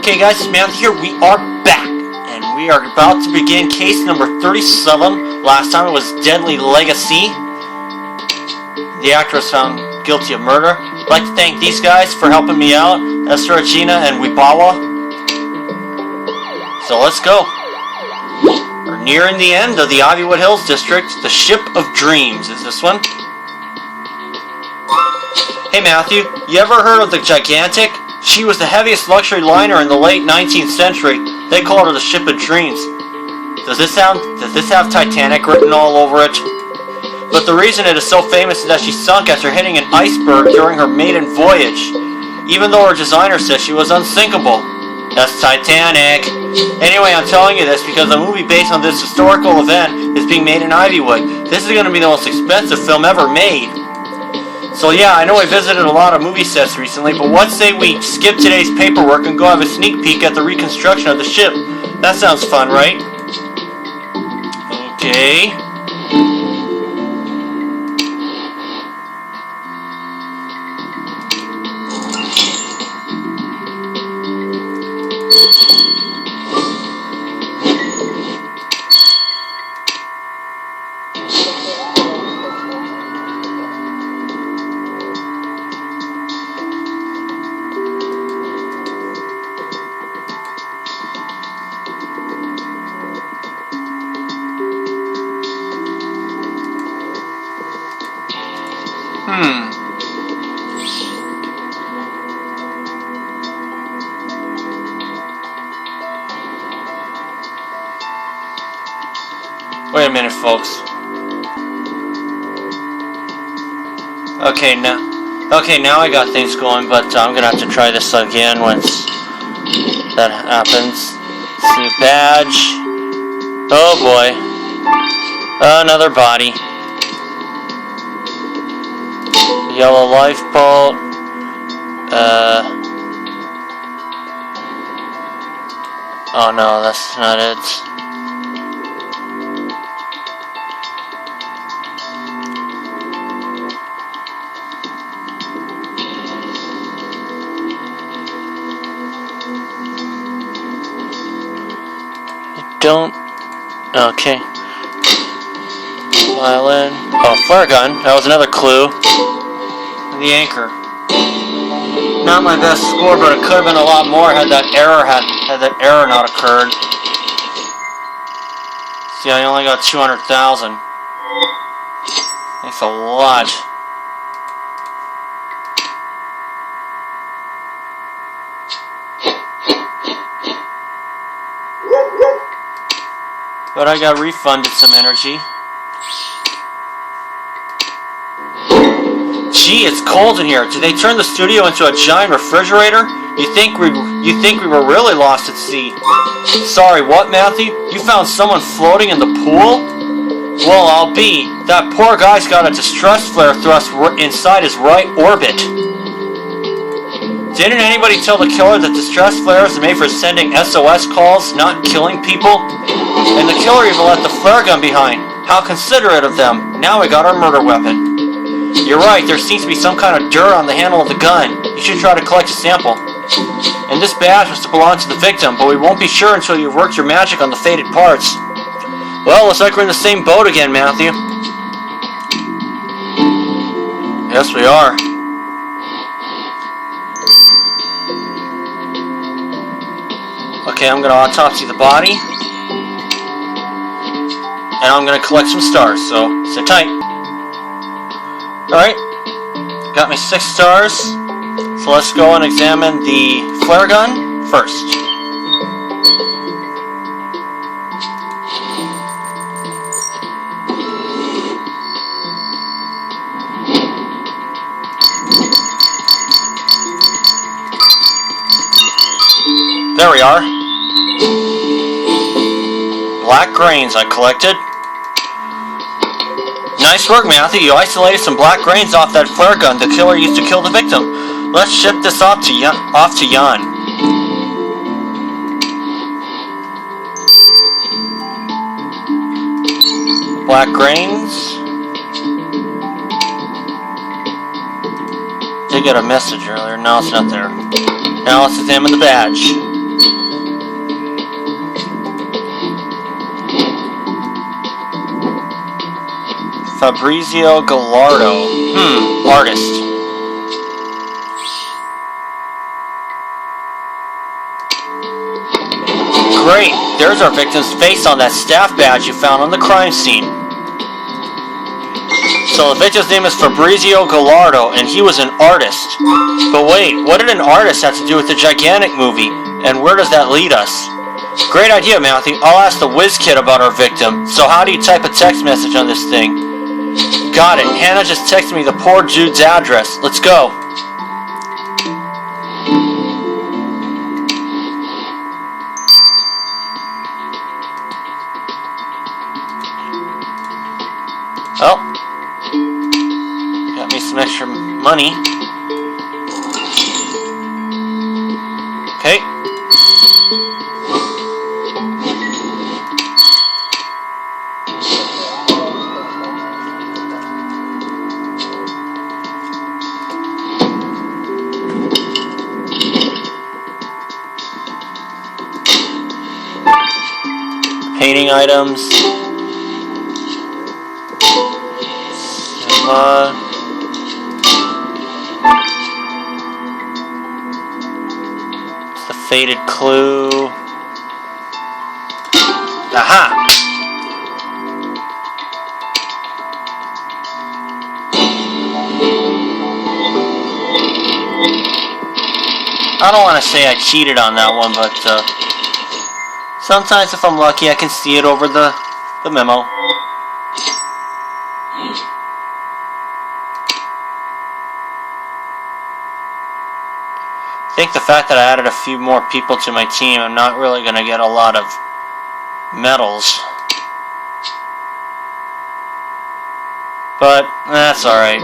Okay guys, it's Matthew here. We are back, and we are about to begin case number 37. Last time it was Deadly Legacy. The actor was found guilty of murder. I'd like to thank these guys for helping me out, Esther Regina and Wibawa. So let's go. We're nearing the end of the Ivywood Hills district. The Ship of Dreams is this one. Hey Matthew, you ever heard of the Gigantic? She was the heaviest luxury liner in the late 19th century. They called her the Ship of Dreams. Does this have Titanic written all over it? But the reason it is so famous is that she sunk after hitting an iceberg during her maiden voyage, even though her designer says she was unsinkable. That's Titanic. Anyway, I'm telling you this because a movie based on this historical event is being made in Ivywood. This is going to be the most expensive film ever made. So yeah, I know I visited a lot of movie sets recently, but what say we skip today's paperwork and go have a sneak peek at the reconstruction of the ship? That sounds fun, right? Okay. Wait a minute, folks. Okay, now I got things going, but I'm gonna have to try this again once that happens. See, badge. Oh boy. Another body. Yellow lifeboat. Oh no, that's not it. Don't. Okay. Violin. Oh, flare gun. That was another clue. The anchor. Not my best score, but it could have been a lot more had that error not occurred. See, I only got 200,000. That's a lot. But I got refunded some energy. Gee, it's cold in here. Did they turn the studio into a giant refrigerator? You think we were really lost at sea? Sorry, what, Matthew? You found someone floating in the pool? Well, I'll be. That poor guy's got a distress flare thrust inside his right orbit. Didn't anybody tell the killer that distress flares are made for sending SOS calls, not killing people? And the killer even left the flare gun behind. How considerate of them. Now we got our murder weapon. You're right, there seems to be some kind of dirt on the handle of the gun. You should try to collect a sample. And this badge was to belong to the victim, but we won't be sure until you've worked your magic on the faded parts. Well, looks like we're in the same boat again, Matthew. Yes, we are. Okay, I'm going to autopsy the body. And I'm going to collect some stars, so sit tight. Alright, got me 6 stars. So let's go and examine the flare gun first. There we are. Black grains I collected. Nice work, Matthew. You isolated some black grains off that flare gun the killer used to kill the victim. Let's ship this off to Jan. Black grains. Did get a message earlier. No, it's not there. Now let's examine the badge. Fabrizio Gallardo. Artist. Great, there's our victim's face on that staff badge you found on the crime scene. So the victim's name is Fabrizio Gallardo, and he was an artist. But wait, what did an artist have to do with the Gigantic movie, and where does that lead us? Great idea, Matthew. I'll ask the whiz kid about our victim. So how do you type a text message on this thing? Got it. Hannah just texted me the poor dude's address. Let's go. Oh. Got me some extra money. Okay. Painting items. It's the faded clue. Aha! I don't want to say I cheated on that one, but sometimes if I'm lucky I can see it over the memo. I think the fact that I added a few more people to my team, I'm not really going to get a lot of medals. But that's alright.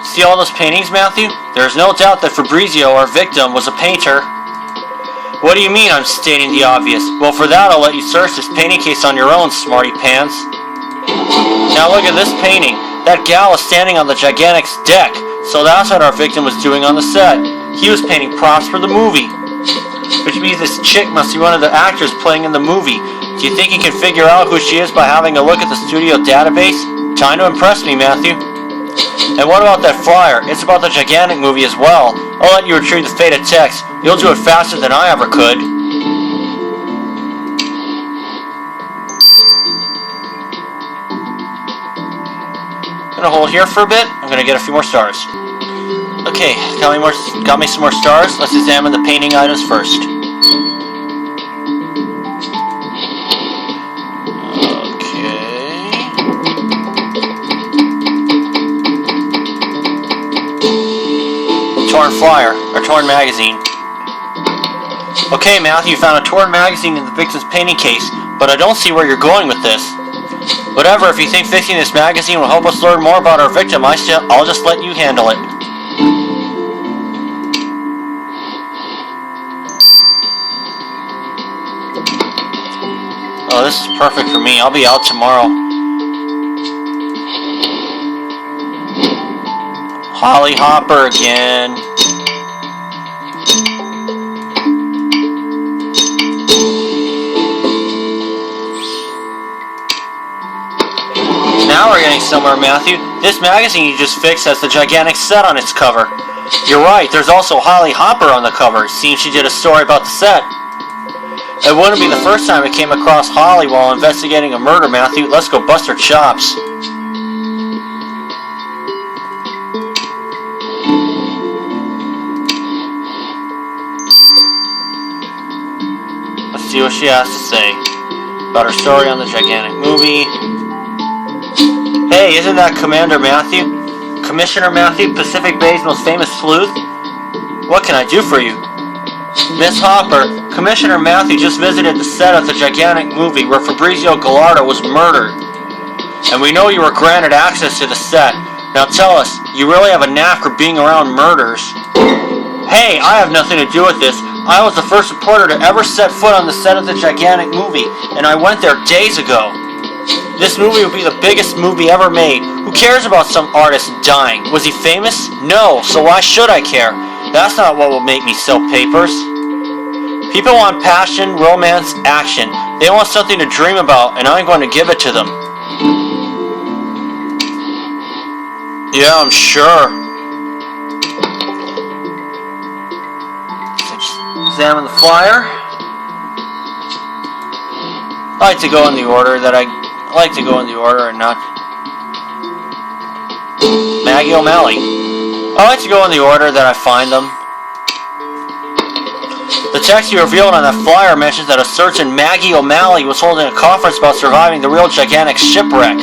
See all those paintings, Matthew? There's no doubt that Fabrizio, our victim, was a painter. What do you mean I'm stating the obvious? Well, for that I'll let you search this painting case on your own, smarty pants. Now look at this painting. That gal is standing on the Gigantic's deck, so that's what our victim was doing on the set. He was painting props for the movie. Which means this chick must be one of the actors playing in the movie. Do you think you can figure out who she is by having a look at the studio database? Time to impress me, Matthew. And what about that flyer? It's about the Gigantic movie as well. I'll let you retrieve the faded text. You'll do it faster than I ever could. Gonna hold here for a bit. I'm gonna get a few more stars. Okay, got me some more stars. Let's examine the painting items first. Okay. Torn flyer, or torn magazine. Okay, Matthew, you found a torn magazine in the victim's painting case, but I don't see where you're going with this. Whatever, if you think fixing this magazine will help us learn more about our victim, I'll just let you handle it. Oh, this is perfect for me. I'll be out tomorrow. Holly Hopper again. Now we're getting somewhere, Matthew. This magazine you just fixed has the Gigantic set on its cover. You're right, there's also Holly Hopper on the cover. Seems she did a story about the set. It wouldn't be the first time I came across Holly while investigating a murder, Matthew. Let's go bust her chops. Let's see what she has to say about her story on the Gigantic movie. Hey, isn't that Commander Matthew? Commissioner Matthew, Pacific Bay's most famous sleuth? What can I do for you? Miss Hopper, Commissioner Matthew just visited the set of the Gigantic movie where Fabrizio Gallardo was murdered. And we know you were granted access to the set. Now tell us, you really have a knack for being around murders. Hey, I have nothing to do with this. I was the first reporter to ever set foot on the set of the Gigantic movie, and I went there days ago. This movie would be the biggest movie ever made. Who cares about some artist dying? Was he famous? No, so why should I care? That's not what will make me sell papers. People want passion, romance, action. They want something to dream about, and I'm going to give it to them. Yeah, I'm sure. Examine the flyer. I like to go in the order that I like to go in the order and not. Maggie O'Malley. I like to go in the order that I find them. The text you revealed on that flyer mentions that a certain Maggie O'Malley was holding a conference about surviving the real gigantic shipwreck.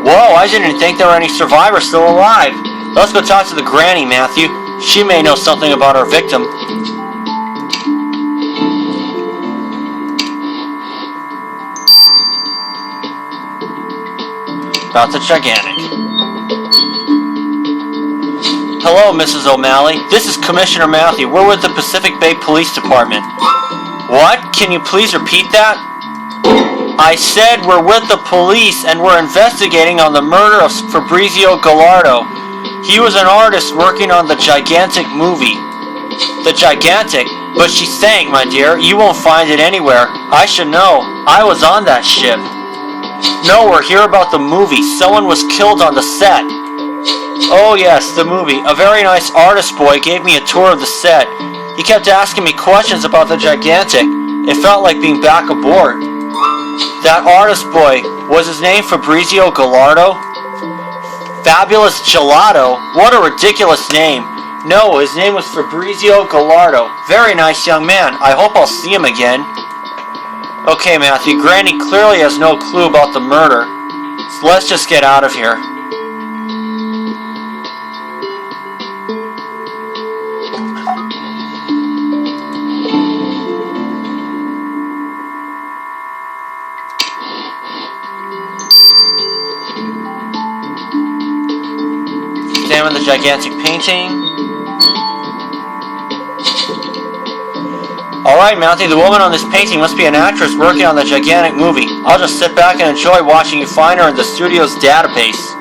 Whoa, I didn't think there were any survivors still alive. Let's go talk to the granny, Matthew. She may know something about our victim. About the gigantic. Hello, Mrs. O'Malley. This is Commissioner Matthew. We're with the Pacific Bay Police Department. What? Can you please repeat that? I said we're with the police and we're investigating on the murder of Fabrizio Gallardo. He was an artist working on the Gigantic movie. The Gigantic? But she sank, my dear. You won't find it anywhere. I should know. I was on that ship. No, we're here about the movie. Someone was killed on the set. Oh yes, the movie. A very nice artist boy gave me a tour of the set. He kept asking me questions about the Gigantic. It felt like being back aboard. That artist boy, was his name Fabrizio Gallardo? Fabulous Gelato? What a ridiculous name. No, his name was Fabrizio Gallardo. Very nice young man. I hope I'll see him again. Okay, Matthew, Granny clearly has no clue about the murder. So let's just get out of here. Examine the gigantic painting. Alright, Matthew, the woman on this painting must be an actress working on the gigantic movie. I'll just sit back and enjoy watching you find her in the studio's database.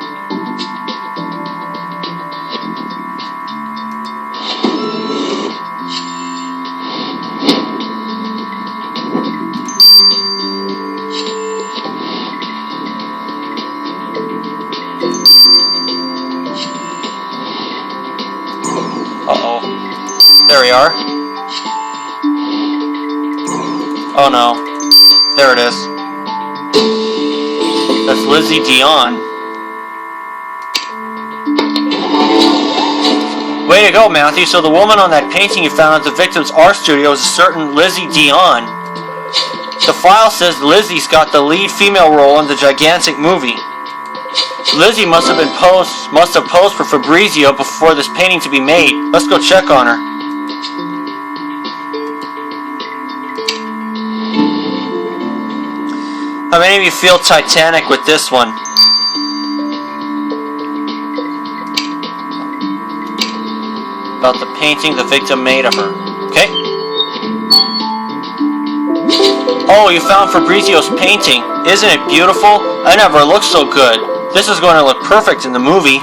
Uh-oh. There we are. Oh no. There it is. That's Lizzie Dion. Way to go, Matthew. So the woman on that painting you found at the victim's art studio is a certain Lizzie Dion. The file says Lizzie's got the lead female role in the gigantic movie. Lizzie must have posed for Fabrizio before this painting to be made. Let's go check on her. How many of you feel Titanic with this one? About the painting the victim made of her. Okay? Oh, you found Fabrizio's painting. Isn't it beautiful? I never looked so good. This is going to look perfect in the movie.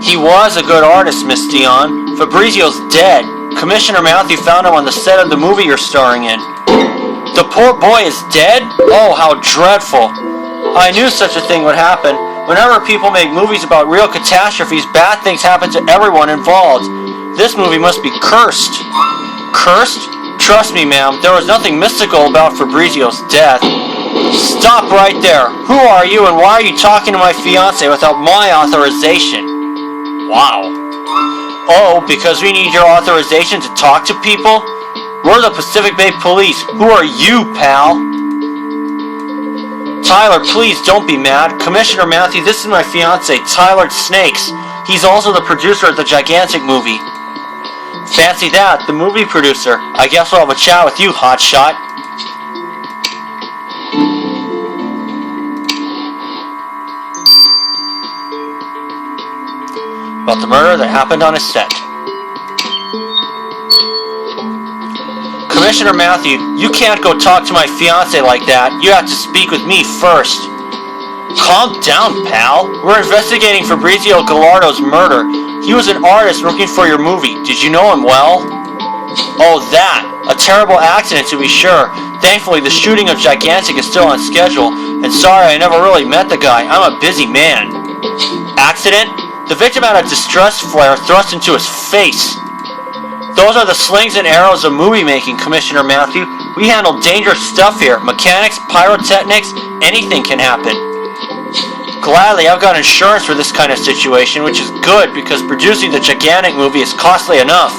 He was a good artist, Miss Dion. Fabrizio's dead. Commissioner Matthew found him on the set of the movie you're starring in. The poor boy is dead? Oh, how dreadful. I knew such a thing would happen. Whenever people make movies about real catastrophes, bad things happen to everyone involved. This movie must be cursed. Cursed? Trust me, ma'am, there was nothing mystical about Fabrizio's death. Stop right there. Who are you and why are you talking to my fiancé without my authorization? Wow. Oh, because we need your authorization to talk to people? We're the Pacific Bay Police. Who are you, pal? Tyler, please don't be mad. Commissioner Matthew, this is my fiancé, Tyler Snakes. He's also the producer of the gigantic movie. Fancy that, the movie producer. I guess we'll have a chat with you, hotshot. About the murder that happened on his set. Commissioner Matthew, you can't go talk to my fiancé like that. You have to speak with me first. Calm down, pal. We're investigating Fabrizio Gallardo's murder. He was an artist working for your movie. Did you know him well? Oh, that. A terrible accident, to be sure. Thankfully, the shooting of Gigantic is still on schedule. And sorry, I never really met the guy. I'm a busy man. Accident? The victim had a distress flare thrust into his face. Those are the slings and arrows of movie making, Commissioner Matthew. We handle dangerous stuff here. Mechanics, pyrotechnics, anything can happen. Gladly, I've got insurance for this kind of situation, which is good because producing the gigantic movie is costly enough.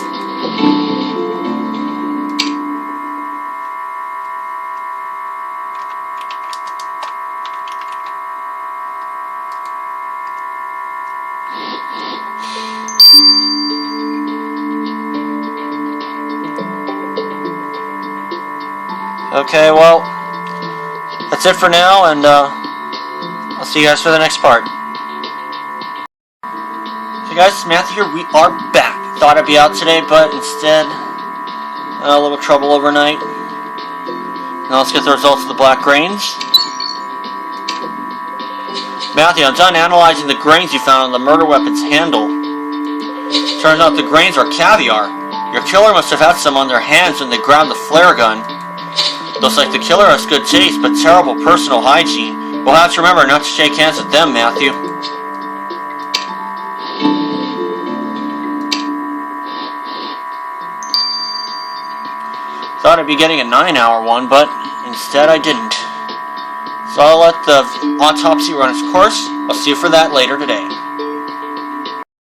Okay, well, that's it for now, and I'll see you guys for the next part. So guys, it's Matthew here. We are back. Thought I'd be out today, but instead, a little trouble overnight. Now let's get the results of the black grains. Matthew, I'm done analyzing the grains you found on the murder weapon's handle. Turns out the grains are caviar. Your killer must have had some on their hands when they grabbed the flare gun. Looks like the killer has good taste, but terrible personal hygiene. We'll have to remember not to shake hands with them, Matthew. Thought I'd be getting a 9-hour one, but instead I didn't. So I'll let the autopsy run its course. I'll see you for that later today.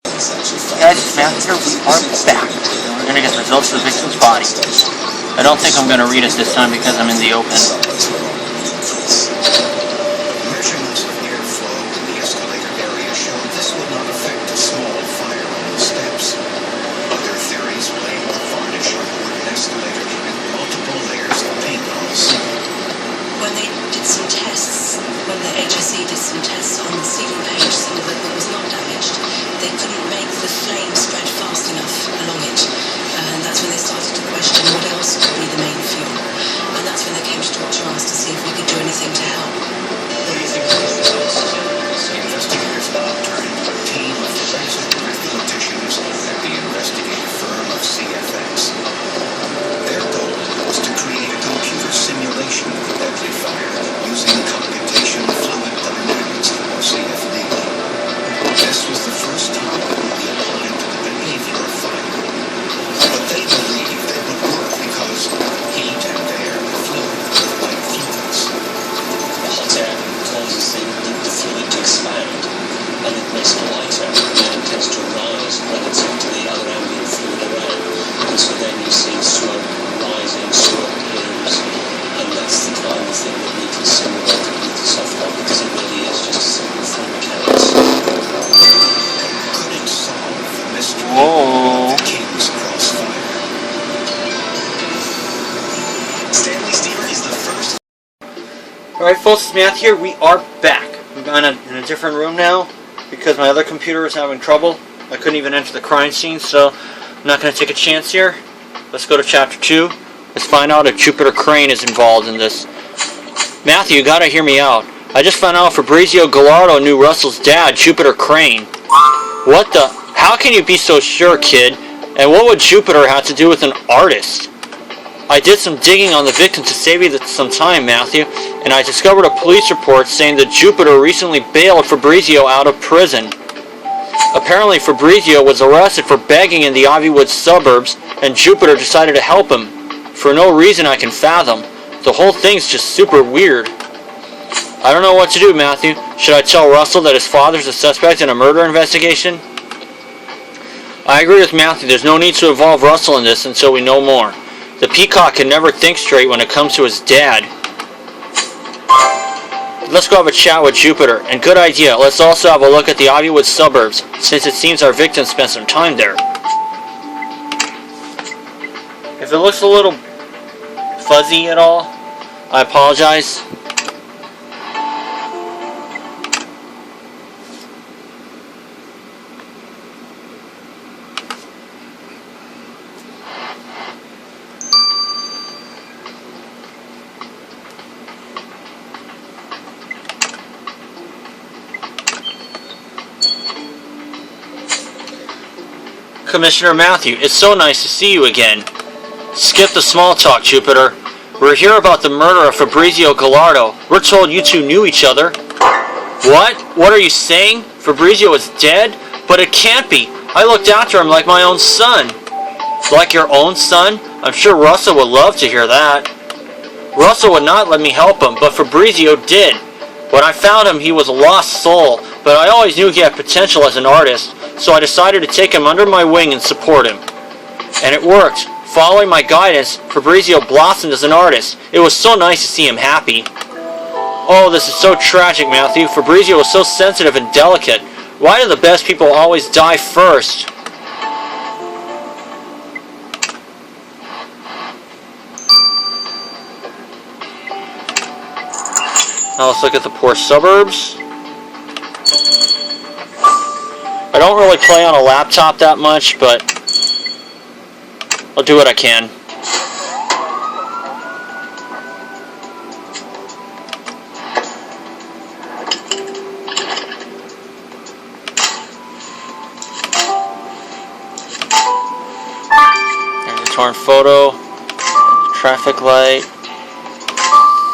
Guys, it's Matthew here. We are back. We're going to get the results of the victim's body. I don't think I'm going to read it this time because I'm in the open. Measurements of airflow in the escalator area showed this would not affect a small fire on the steps. Other theories blame the varnish on the wooden escalator and multiple layers of paint on the ceiling. When they did some tests, when the HSE did some tests on the ceiling page, some of it that was not damaged, they couldn't make the flame spread fast enough along it. And that's when they started to question what else could be the main fuel. And that's when they came to talk to us to see if we could do anything to help. What do you think of the results? Investigators now turned to a team of forensic mathematicians at the investigative firm of CFX. Their goal was to create a computer simulation of the deadly fire using computational fluid dynamics, or CFD. This was the first time it would be applied to the behavior of fire. But they believed it would work because heat and air are fluid, like fluids. Hot air causes the fluid to expand, and it makes it lighter, and it tends to rise relative to the other ambient fluid around. And so then you see smoke rising, smoke plumes, and that's the kind of thing that we can simulate with the software, because it really is just a simple thing mechanics. Could it solve the mystery Whoa. of the King's Crossfire? Stanley Steamer is the first. Alright folks, it's Matt here. We are back. We're in a different room now because my other computer is having trouble. I couldn't even enter the crime scene, so I'm not going to take a chance here. Let's go to chapter 2. Let's find out if Jupiter Crane is involved in this. Matthew, you gotta hear me out. I just found out Fabrizio Gallardo knew Russell's dad, Jupiter Crane. What the? How can you be so sure, kid? And what would Jupiter have to do with an artist? I did some digging on the victim to save you some time, Matthew, and I discovered a police report saying that Jupiter recently bailed Fabrizio out of prison. Apparently Fabrizio was arrested for begging in the Ivywood suburbs, and Jupiter decided to help him. For no reason I can fathom. The whole thing's just super weird. I don't know what to do, Matthew. Should I tell Russell that his father's a suspect in a murder investigation? I agree with Matthew. There's no need to involve Russell in this until we know more. The peacock can never think straight when it comes to his dad. Let's go have a chat with Jupiter. And good idea, let's also have a look at the Ivywood suburbs, since it seems our victim spent some time there. If it looks a little fuzzy at all, I apologize. Commissioner Matthew, it's so nice to see you again. Skip the small talk, Jupiter. We're here about the murder of Fabrizio Gallardo. We're told you two knew each other. What? What are you saying? Fabrizio is dead? But it can't be. I looked after him like my own son. Like your own son? I'm sure Russell would love to hear that. Russell would not let me help him, but Fabrizio did. When I found him, he was a lost soul, but I always knew he had potential as an artist, so I decided to take him under my wing and support him. And it worked. Following my guidance, Fabrizio blossomed as an artist. It was so nice to see him happy. Oh, this is so tragic, Matthew. Fabrizio was so sensitive and delicate. Why do the best people always die first? Now let's look at the poor suburbs. I don't really play on a laptop that much, but I'll do what I can. There's a torn photo, traffic light,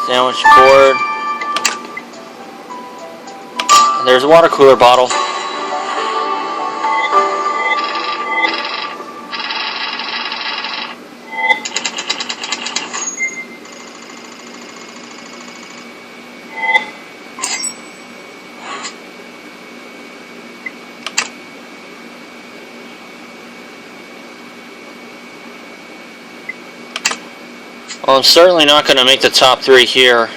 sandwich board. There's a water cooler bottle. Well, I'm certainly not going to make the top 3 here.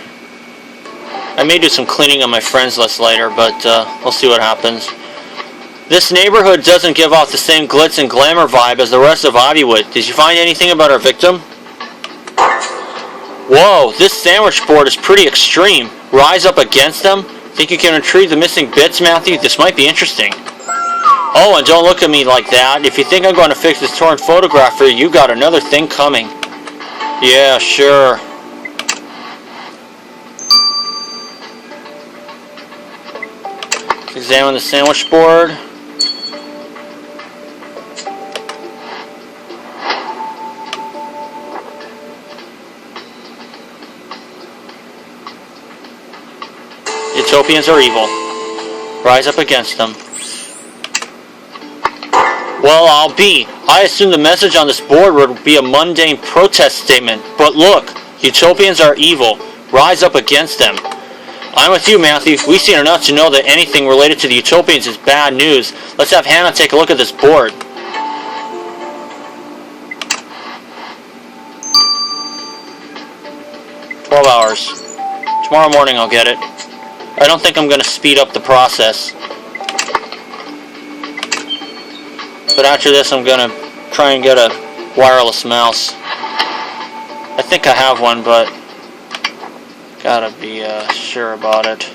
I may do some cleaning on my friends list later, but we'll see what happens. This neighborhood doesn't give off the same glitz and glamour vibe as the rest of Ivywood. Did you find anything about our victim? Whoa, this sandwich board is pretty extreme. Rise up against them? Think you can retrieve the missing bits, Matthew? This might be interesting. Oh, and don't look at me like that. If you think I'm going to fix this torn photograph for you, you got another thing coming. Yeah, sure. Examine the sandwich board. Utopians are evil. Rise up against them. Well, I'll be. I assumed the message on this board would be a mundane protest statement, but look, Utopians are evil. Rise up against them. I'm with you, Matthew. We've seen enough to know that anything related to the Utopians is bad news. Let's have Hannah take a look at this board. "12 hours. Tomorrow morning I'll get it. I don't think I'm going to speed up the process. But after this I'm going to try and get a wireless mouse. I think I have one, but gotta be sure about it.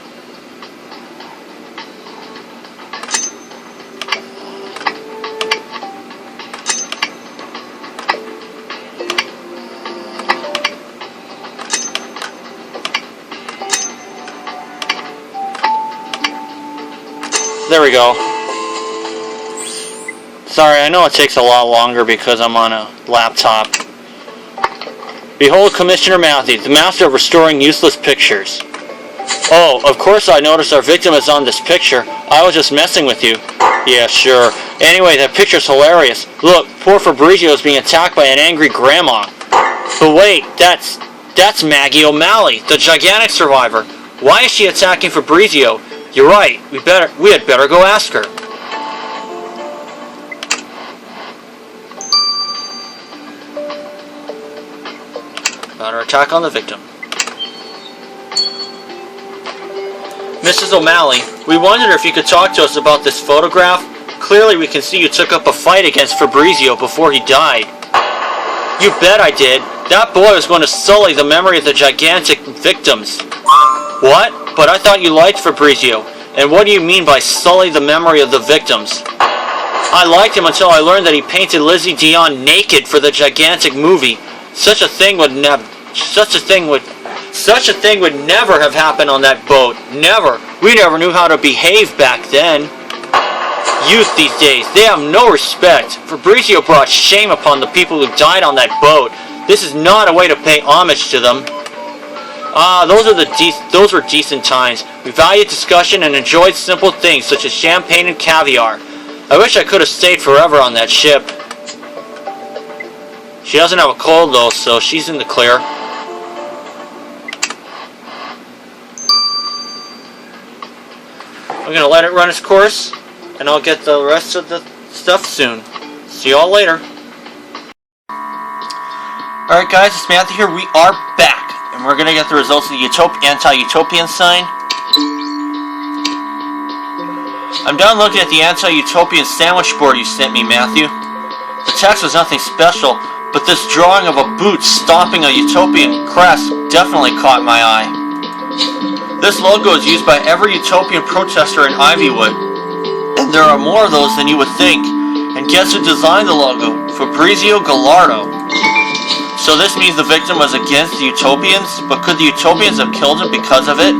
There we go. Sorry, I know it takes a lot longer because I'm on a laptop. Behold Commissioner Matthews, the master of restoring useless pictures. Oh, of course I noticed our victim is on this picture. I was just messing with you. Yeah, sure. Anyway, that picture's hilarious. Look, poor Fabrizio is being attacked by an angry grandma. But wait, that's Maggie O'Malley, the gigantic survivor. Why is she attacking Fabrizio? You're right. We had better go ask her. About her attack on the victim. Mrs. O'Malley, we wondered if you could talk to us about this photograph. Clearly we can see you took up a fight against Fabrizio before he died. You bet I did. That boy was going to sully the memory of the gigantic victims. What? But I thought you liked Fabrizio. And what do you mean by sully the memory of the victims? I liked him until I learned that he painted Lizzie Dion naked for the gigantic movie. Such a thing would never have happened on that boat. Never. We never knew how to behave back then. Youth these days, they have no respect. Fabrizio brought shame upon the people who died on that boat. This is not a way to pay homage to them. Those were decent times. We valued discussion and enjoyed simple things such as champagne and caviar. I wish I could have stayed forever on that ship. She doesn't have a cold though, so she's in the clear. I'm gonna let it run its course, and I'll get the rest of the stuff soon. See y'all later. Alright guys, it's Matthew here. We are back, and we're gonna get the results of the anti-utopian sign. I'm done looking at the anti-utopian sandwich board you sent me, Matthew. The text was nothing special, but this drawing of a boot stomping a utopian crest definitely caught my eye. This logo is used by every utopian protester in Ivywood, and there are more of those than you would think. And guess who designed the logo? Fabrizio Gallardo. So this means the victim was against the utopians, but could the utopians have killed him because of it?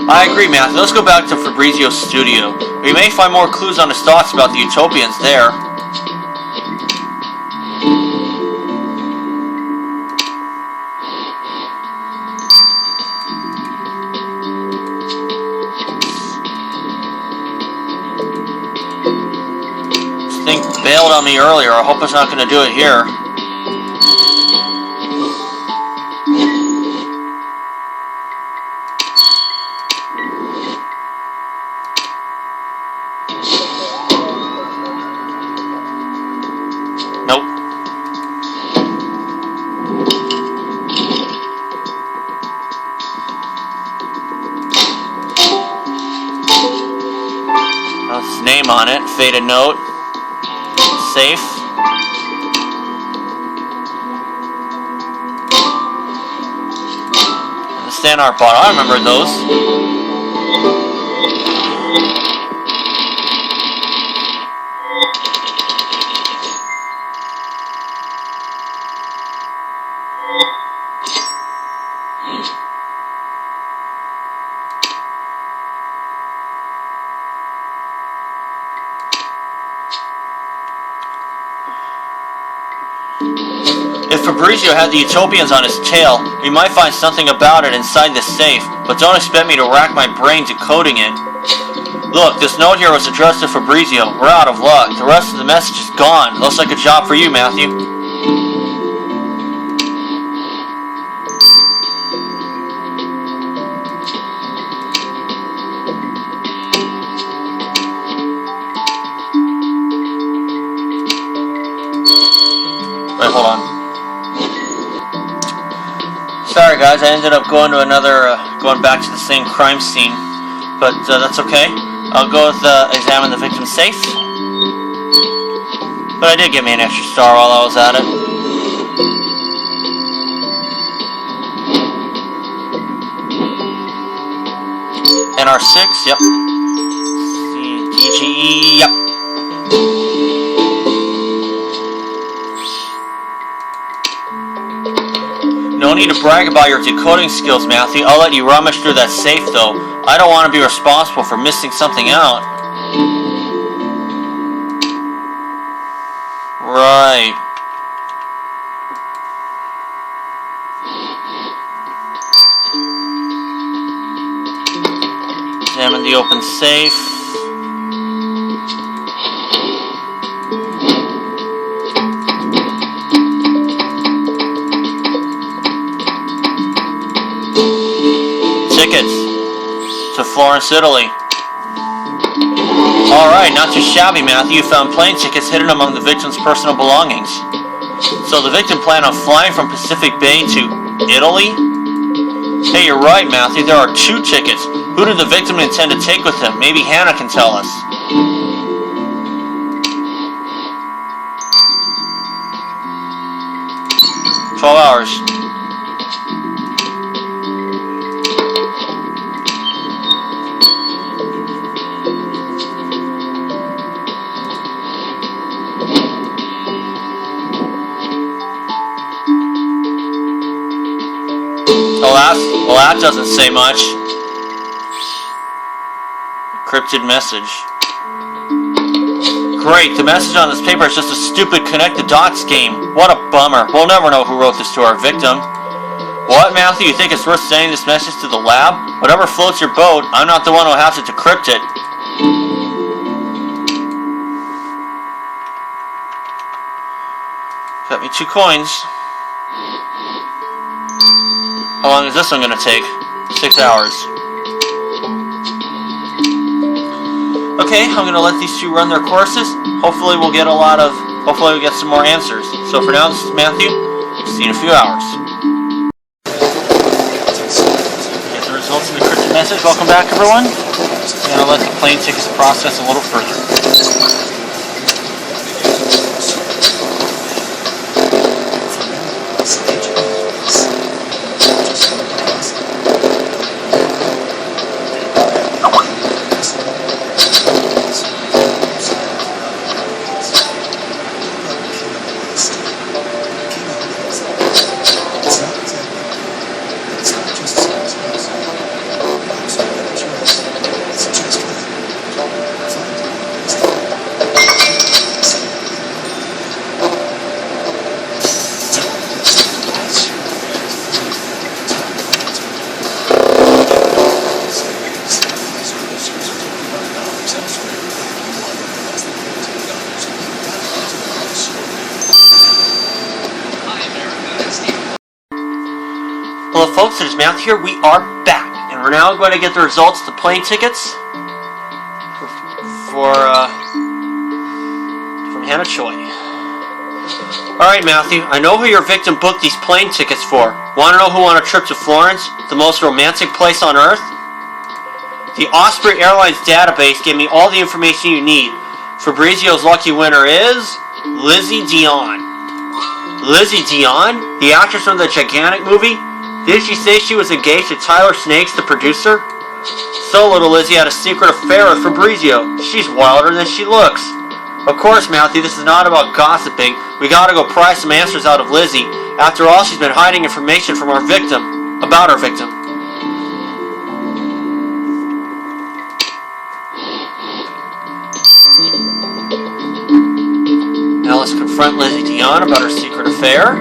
I agree, Matthew. Let's go back to Fabrizio's studio. We may find more clues on his thoughts about the utopians there. This thing bailed on me earlier. I hope it's not going to do it here. Nope. That's his name on it. Faded note. Safe. And the stand art bottle. I remember those. If Fabrizio had the utopians on his tail, we might find something about it inside this safe, but don't expect me to rack my brain decoding it. Look, this note here was addressed to Fabrizio. We're out of luck. The rest of the message is gone. Looks like a job for you, Matthew. Wait, hold on. Sorry guys, I ended up going to going back to the same crime scene, but that's okay. I'll go with examine the victim's safe. But I did get me an extra star while I was at it. NR6, yep. DGE, yep. No need to brag about your decoding skills, Matthew. I'll let you rummage through that safe, though. I don't want to be responsible for missing something out. Right. Examine the open safe. Tickets to Florence, Italy. Alright, not too shabby, Matthew. You found plane tickets hidden among the victim's personal belongings. So the victim planned on flying from Pacific Bay to Italy? Hey, you're right, Matthew. There are 2 tickets. Who did the victim intend to take with him? Maybe Hannah can tell us. $12 hours. Well, that doesn't say much. Encrypted message. Great, the message on this paper is just a stupid connect the dots game. What a bummer. We'll never know who wrote this to our victim. What, Matthew? You think it's worth sending this message to the lab? Whatever floats your boat, I'm not the one who'll have to decrypt it. Got me 2 coins. How long is this one gonna take? 6 hours. Okay, I'm gonna let these 2 run their courses. Hopefully we'll get some more answers. So for now, this is Matthew. See you in a few hours. Get the results of the encrypted message. Welcome back, everyone. I'm gonna let the plane tickets process a little further. Hello folks, it is Matthew here. We are back, and we're now going to get the results of the plane tickets from Hannah Choi. Alright Matthew, I know who your victim booked these plane tickets for. Want to know who won a trip to Florence, the most romantic place on earth? The Osprey Airlines database gave me all the information you need. Fabrizio's lucky winner is Lizzie Dion. Lizzie Dion? The actress from the Gigantic movie? Did she say she was engaged to Tyler Snakes, the producer? So little Lizzie had a secret affair with Fabrizio. She's wilder than she looks. Of course, Matthew, this is not about gossiping. We gotta go pry some answers out of Lizzie. After all, she's been hiding information from our victim. About our victim. Now let's confront Lizzie Dion about her secret affair.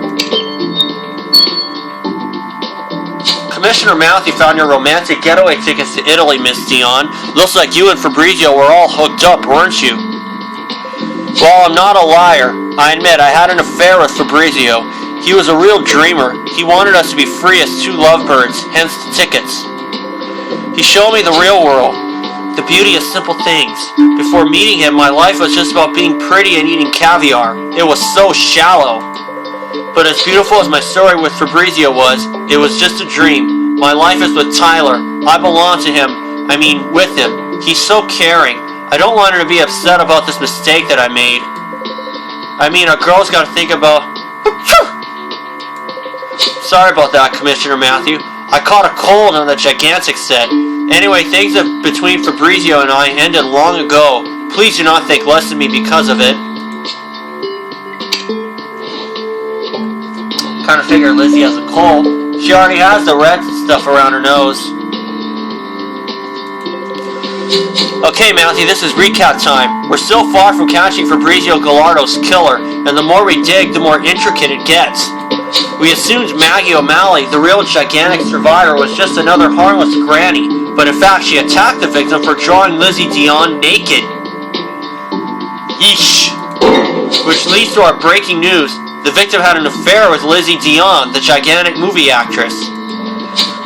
Commissioner Matthew found your romantic getaway tickets to Italy, Miss Dion. Looks like you and Fabrizio were all hooked up, weren't you? Well, I'm not a liar. I admit I had an affair with Fabrizio. He was a real dreamer. He wanted us to be free as 2 lovebirds, hence the tickets. He showed me the real world, the beauty of simple things. Before meeting him, my life was just about being pretty and eating caviar. It was so shallow. But as beautiful as my story with Fabrizio was, it was just a dream. My life is with Tyler. I belong to him. I mean, with him. He's so caring. I don't want her to be upset about this mistake that I made. I mean, a girl's got to think about... Sorry about that, Commissioner Matthew. I caught a cold on the Gigantic set. Anyway, things between Fabrizio and I ended long ago. Please do not think less of me because of it. Kind of figure Lizzie has a cold. She already has the red stuff around her nose. Okay, Matthew, this is recap time. We're still far from catching Fabrizio Gallardo's killer, and the more we dig, the more intricate it gets. We assumed Maggie O'Malley, the real Gigantic survivor, was just another harmless granny, but in fact she attacked the victim for drawing Lizzie Dion naked. Yeesh. Which leads to our breaking news. The victim had an affair with Lizzie Dion, the Gigantic movie actress.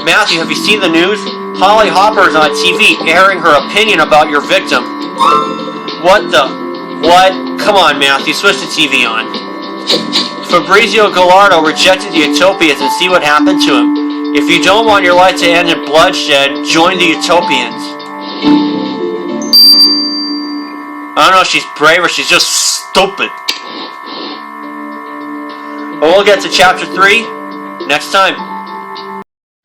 Matthew, have you seen the news? Holly Hopper is on TV airing her opinion about your victim. What the? What? Come on, Matthew, switch the TV on. Fabrizio Gallardo rejected the Utopians and see what happened to him. If you don't want your life to end in bloodshed, join the Utopians. I don't know if she's brave or she's just stupid. But we'll get to chapter 3 next time.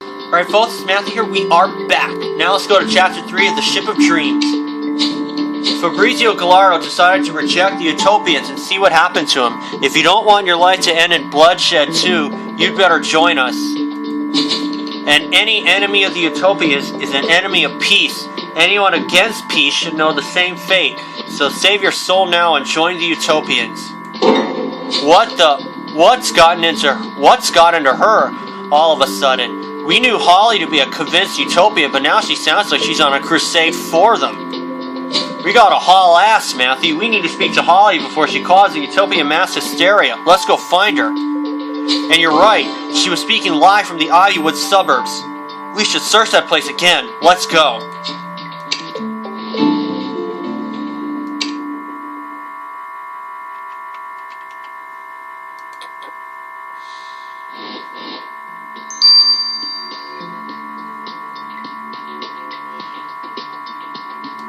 Alright folks, it's Matthew here. We are back. Now let's go to chapter 3 of the Ship of Dreams. Fabrizio Gallardo decided to reject the Utopians and see what happened to him. If you don't want your life to end in bloodshed too, you'd better join us. And any enemy of the Utopians is an enemy of peace. Anyone against peace should know the same fate. So save your soul now and join the Utopians. What's gotten into her all of a sudden? We knew Holly to be a convinced Utopian, but now she sounds like she's on a crusade for them. We gotta haul ass, Matthew. We need to speak to Holly before she causes Utopia mass hysteria. Let's go find her. And you're right. She was speaking live from the Ivywood suburbs. We should search that place again. Let's go.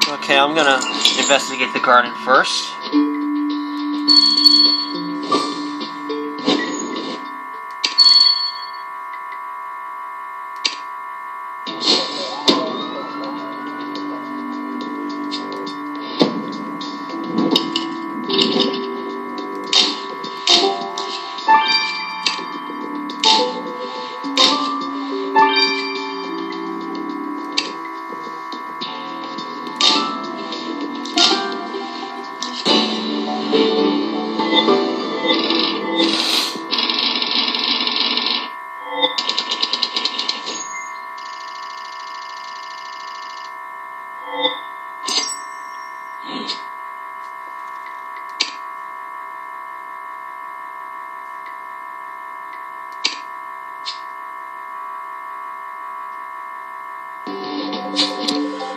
Okay, I'm gonna investigate the garden first.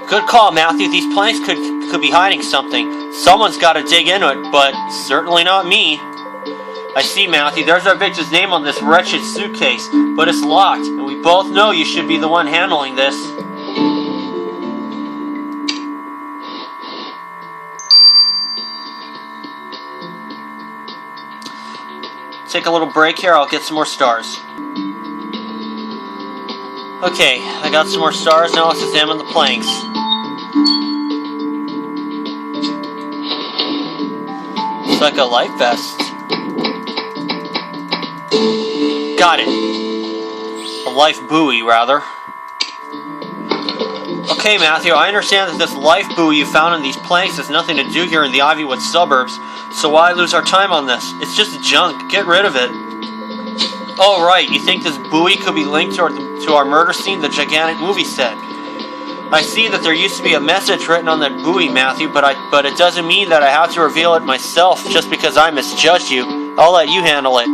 Good call, Matthew. These planks could be hiding something. Someone's got to dig into it, but certainly not me. I see, Matthew. There's our victim's name on this wretched suitcase, but it's locked, and we both know you should be the one handling this. Take a little break here. I'll get some more stars. Okay, I got some more stars. Now let's examine the planks. It's like a life vest. Got it. A life buoy, rather. Okay, Matthew, I understand that this life buoy you found in these planks has nothing to do here in the Ivywood suburbs, so why lose our time on this? It's just junk. Get rid of it. Oh, right. You think this buoy could be linked to our murder scene, the gigantic movie set? I see that there used to be a message written on that buoy, Matthew, but it doesn't mean that I have to reveal it myself just because I misjudged you. I'll let you handle it.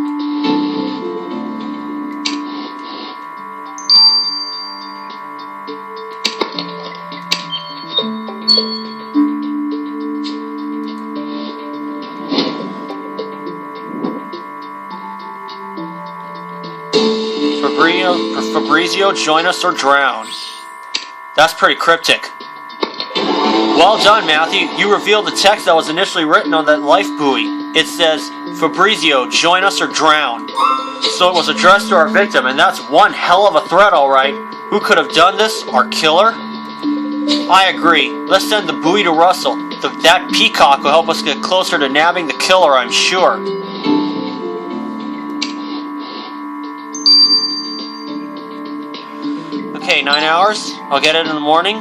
Fabrizio, join us or drown. That's pretty cryptic. Well done, Matthew. You revealed the text that was initially written on that life buoy. It says, Fabrizio, join us or drown. So it was addressed to our victim, and that's one hell of a threat, alright. Who could have done this? Our killer? I agree. Let's send the buoy to Russell. That peacock will help us get closer to nabbing the killer, I'm sure. Okay, 9 hours. I'll get it in the morning.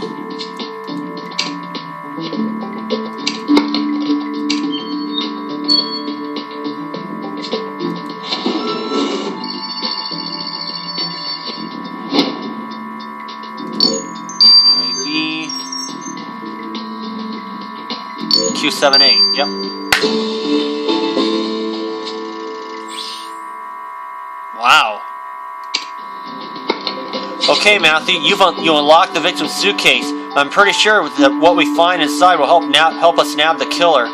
Maybe Q78. Yep. Wow. Okay, Matthew, you unlocked the victim's suitcase. I'm pretty sure that what we find inside will help us nab the killer.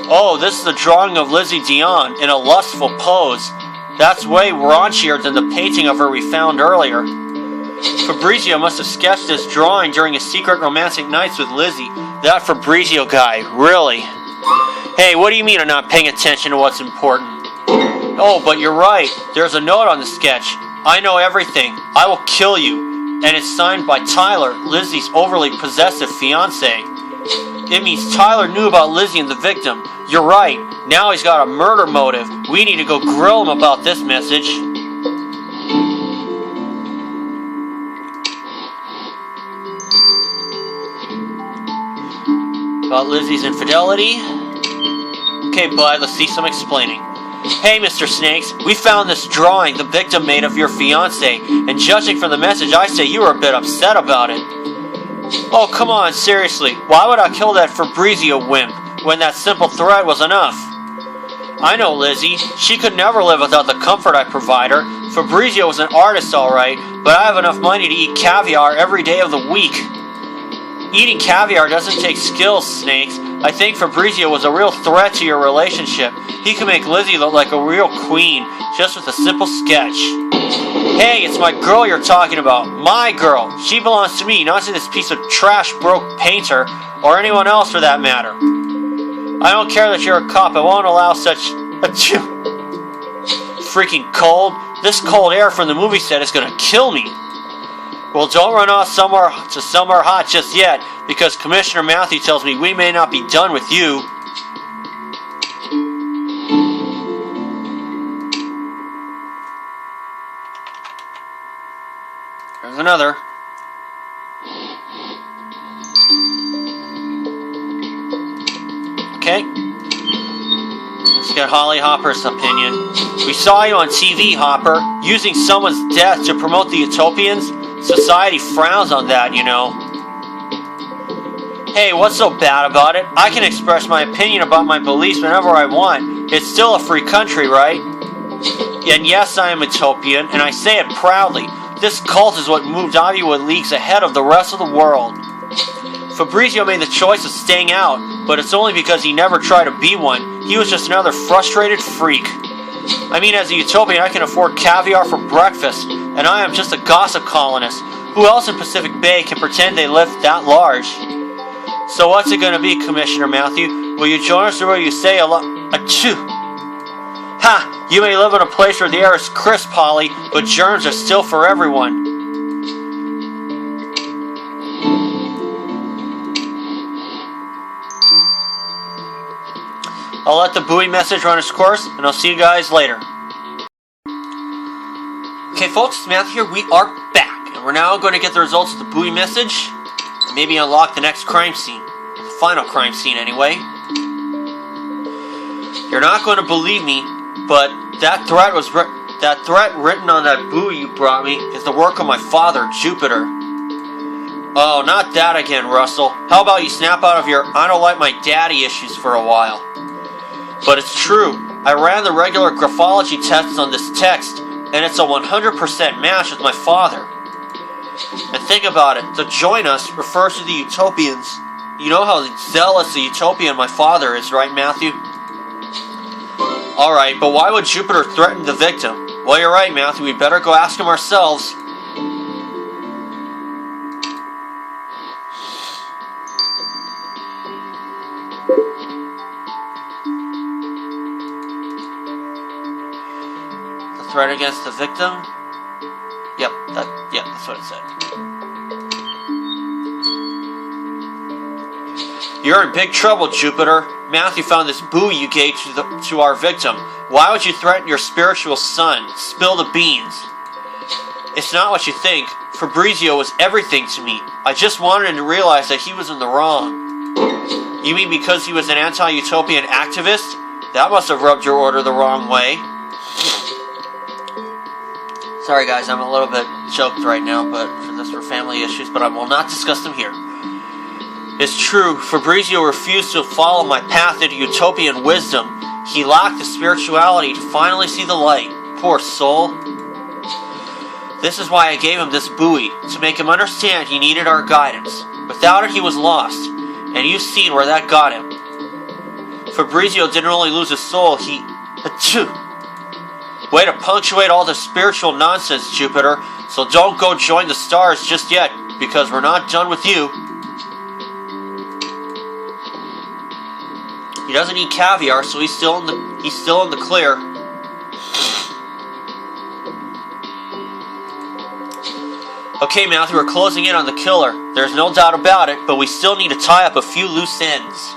Oh, this is a drawing of Lizzie Dion in a lustful pose. That's way raunchier than the painting of her we found earlier. Fabrizio must have sketched this drawing during his secret romantic nights with Lizzie. That Fabrizio guy, really. Hey, what do you mean I'm not paying attention to what's important? Oh, but you're right. There's a note on the sketch. I know everything. I will kill you. And it's signed by Tyler, Lizzie's overly possessive fiancé. It means Tyler knew about Lizzie and the victim. You're right. Now he's got a murder motive. We need to go grill him about this message. About Lizzie's infidelity. Okay, bud, let's see some explaining. Hey, Mr. Snakes, we found this drawing the victim made of your fiancé, and judging from the message, I say you were a bit upset about it. Oh, come on, seriously. Why would I kill that Fabrizio wimp when that simple threat was enough? I know Lizzie. She could never live without the comfort I provide her. Fabrizio was an artist, alright, but I have enough money to eat caviar every day of the week. Eating caviar doesn't take skills, Snakes. I think Fabrizio was a real threat to your relationship. He could make Lizzie look like a real queen, just with a simple sketch. Hey, it's my girl you're talking about. My girl. She belongs to me, not to this piece of trash broke painter, or anyone else for that matter. I don't care that you're a cop. I won't allow such... Freaking cold. This cold air from the movie set is gonna kill me. Well, don't run off somewhere hot just yet, because Commissioner Matthew tells me we may not be done with you. There's another. Okay. Let's get Holly Hopper's opinion. We saw you on TV, Hopper, using someone's death to promote the Utopians. Society frowns on that, you know. Hey, what's so bad about it? I can express my opinion about my beliefs whenever I want. It's still a free country, right? And yes, I am Utopian, and I say it proudly. This cult is what moved Ivy-Wood leagues ahead of the rest of the world. Fabrizio made the choice of staying out, but it's only because he never tried to be one. He was just another frustrated freak. I mean, as a Utopian, I can afford caviar for breakfast, and I am just a gossip colonist. Who else in Pacific Bay can pretend they live that large? So what's it gonna be, Commissioner Matthew? Will you join us, or will you say a lot? Achoo! Ha! You may live in a place where the air is crisp, Holly, but germs are still for everyone. I'll let the buoy message run its course, and I'll see you guys later. Okay, folks, it's Matthew here. We are back, and we're now going to get the results of the buoy message, and maybe unlock the next crime scene. The final crime scene, anyway. You're not going to believe me, but that threat written on that buoy you brought me is the work of my father, Jupiter. Oh, not that again, Russell. How about you snap out of your I don't like my daddy issues for a while? But it's true. I ran the regular graphology tests on this text, and it's a 100% match with my father. And think about it. The join us refers to the Utopians. You know how zealous a Utopian my father is, right, Matthew? Alright, but why would Jupiter threaten the victim? Well, you're right, Matthew. We'd better go ask him ourselves. Threat against the victim? Yep, that's what it said. You're in big trouble, Jupiter. Matthew found this buoy you gave to our victim. Why would you threaten your spiritual son? Spill the beans. It's not what you think. Fabrizio was everything to me. I just wanted him to realize that he was in the wrong. You mean because he was an anti-utopian activist? That must have rubbed your order the wrong way. Sorry guys, I'm a little bit choked right now, but that's for family issues, but I will not discuss them here. It's true, Fabrizio refused to follow my path into utopian wisdom. He lacked the spirituality to finally see the light. Poor soul. This is why I gave him this buoy, to make him understand he needed our guidance. Without it, he was lost, and you've seen where that got him. Fabrizio didn't only lose his soul, he... Achoo! Way to punctuate all the spiritual nonsense, Jupiter. So don't go join the stars just yet, because we're not done with you. He doesn't eat caviar, so he's still in the clear. Okay, Matthew, we're closing in on the killer. There's no doubt about it, but we still need to tie up a few loose ends.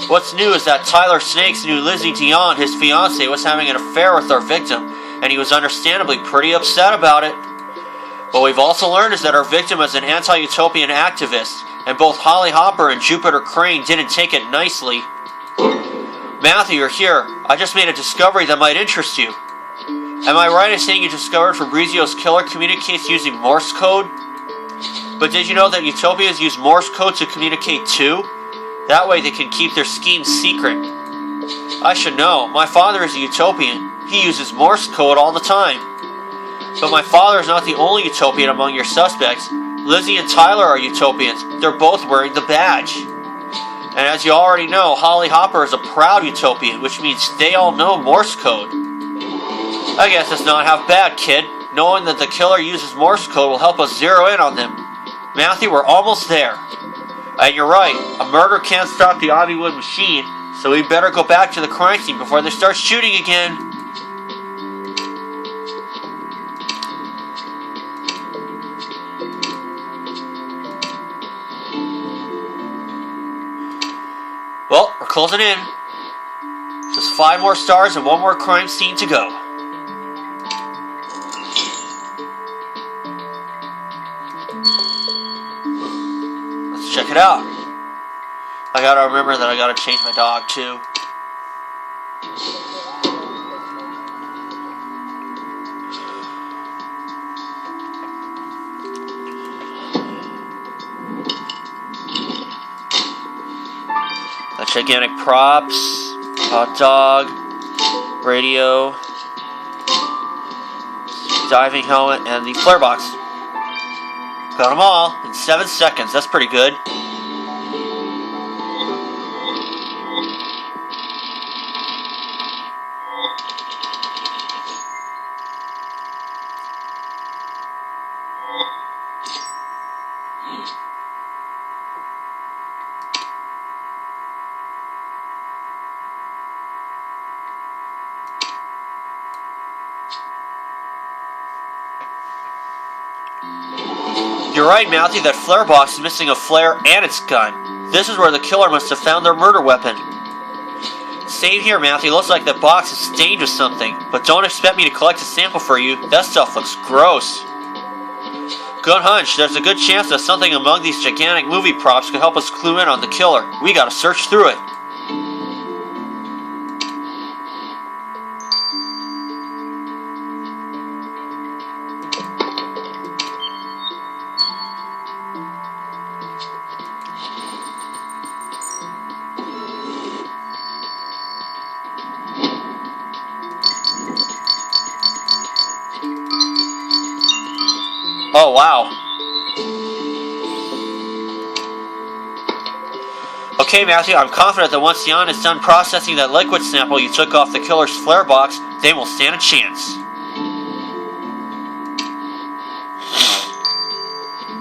What's new is that Tyler Snakes knew Lizzie Dion, his fiancée, was having an affair with our victim, and he was understandably pretty upset about it. What we've also learned is that our victim is an anti-utopian activist, and both Holly Hopper and Jupiter Crane didn't take it nicely. Matthew, you're here. I just made a discovery that might interest you. Am I right in saying you discovered Fabrizio's killer communicates using Morse code? But did you know that Utopians use Morse code to communicate too? That way they can keep their schemes secret. I should know. My father is a Utopian. He uses Morse code all the time. But my father is not the only Utopian among your suspects. Lizzie and Tyler are Utopians. They're both wearing the badge. And as you already know, Holly Hopper is a proud Utopian, which means they all know Morse code. I guess it's not half bad, kid. Knowing that the killer uses Morse code will help us zero in on them. Matthew, we're almost there. And you're right, a murder can't stop the Aviwood machine, so we better go back to the crime scene before they start shooting again. Well, we're closing in. Just 5 more stars and 1 more crime scene to go. Let's check it out. I gotta remember that I gotta change my dog too. The gigantic props, hot dog, radio, diving helmet, and the flare box. Got them all in 7 seconds. That's pretty good. You're right, Matthew, that flare box is missing a flare and its gun. This is where the killer must have found their murder weapon. Same here, Matthew. Looks like that box is stained with something. But don't expect me to collect a sample for you. That stuff looks gross. Good hunch. There's a good chance that something among these gigantic movie props could help us clue in on the killer. We gotta search through it. Oh, wow. Okay, Matthew, I'm confident that once Jan is done processing that liquid sample you took off the killer's flare box, they will stand a chance.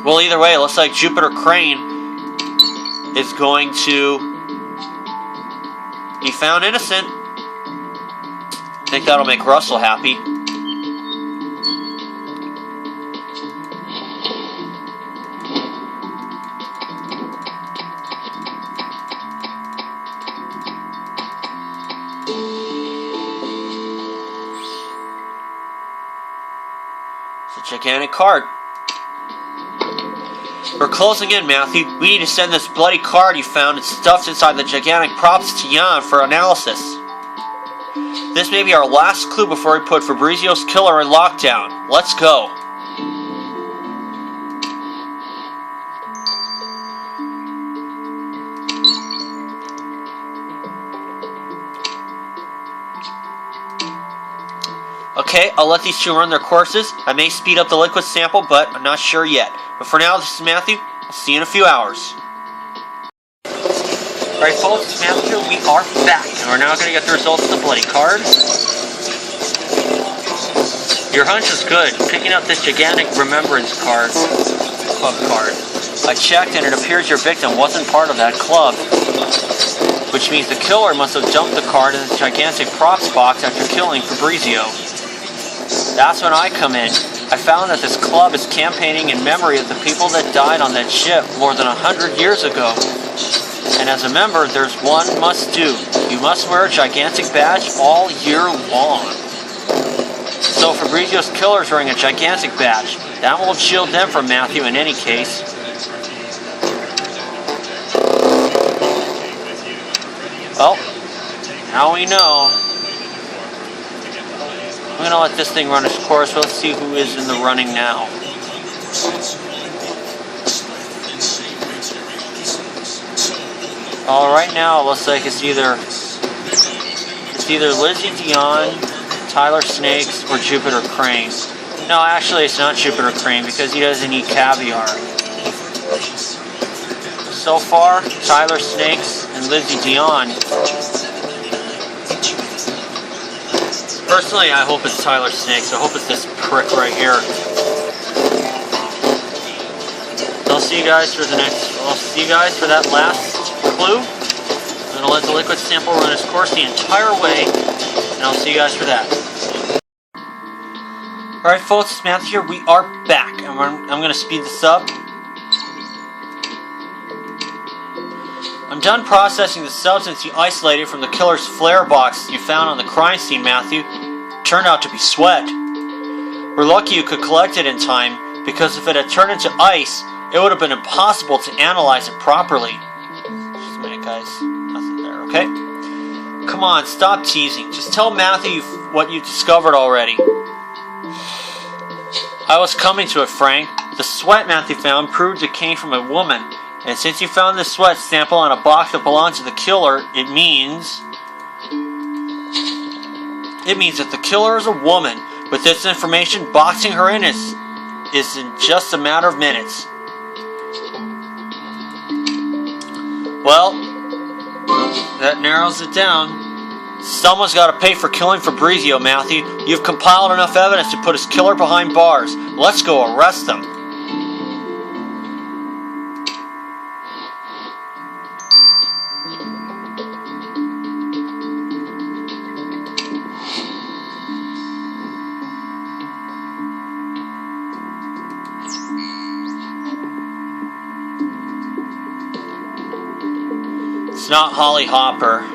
Well, either way, it looks like Jupiter Crane is going to be found innocent. I think that'll make Russell happy. Gigantic card. We're closing in, Matthew. We need to send this bloody card you found and stuffed inside the gigantic props to Jan for analysis. This may be our last clue before we put Fabrizio's killer in lockdown. Let's go. Okay, I'll let these two run their courses. I may speed up the liquid sample, but I'm not sure yet. But for now, this is Matthew. I'll see you in a few hours. Alright folks, it's Matthew. We are back, and we're now going to get the results of the bloody card. Your hunch is good. Picking up this gigantic remembrance card, club card. I checked, and it appears your victim wasn't part of that club. Which means the killer must have dumped the card in this gigantic props box after killing Fabrizio. That's when I come in. I found that this club is campaigning in memory of the people that died on that ship more than 100 years ago. And as a member, there's one must-do. You must wear a gigantic badge all year long. So Fabrizio's killer is wearing a gigantic badge. That won't shield them from Matthew in any case. Well, now we know. I'm going to let this thing run its course. Let's see who is in the running now. Oh, right now it looks like it's either Lizzie Dion, Tyler Snakes, or Jupiter Crane. No, actually it's not Jupiter Crane because he doesn't eat caviar. So far, Tyler Snakes and Lizzie Dion. Personally, I hope it's Tyler Snakes. I hope it's this prick right here. I'll see you guys for that last clue. I'm gonna let the liquid sample run its course the entire way, and I'll see you guys for that. Alright folks, it's Matthew here. We are back. I'm gonna speed this up. I'm done processing the substance you isolated from the killer's flare box you found on the crime scene, Matthew. Turned out to be sweat. We're lucky you could collect it in time, because if it had turned into ice, it would have been impossible to analyze it properly. Just a minute, guys. Nothing there, okay? Come on, stop teasing. Just tell Matthew what you discovered already. I was coming to it, Frank. The sweat Matthew found proved it came from a woman. And since you found this sweat sample on a box that belonged to the killer, it means that the killer is a woman. With this information, boxing her in is in just a matter of minutes. Well, that narrows it down. Someone's got to pay for killing Fabrizio, Matthew. You've compiled enough evidence to put his killer behind bars. Let's go arrest him. It's not Holly Hopper.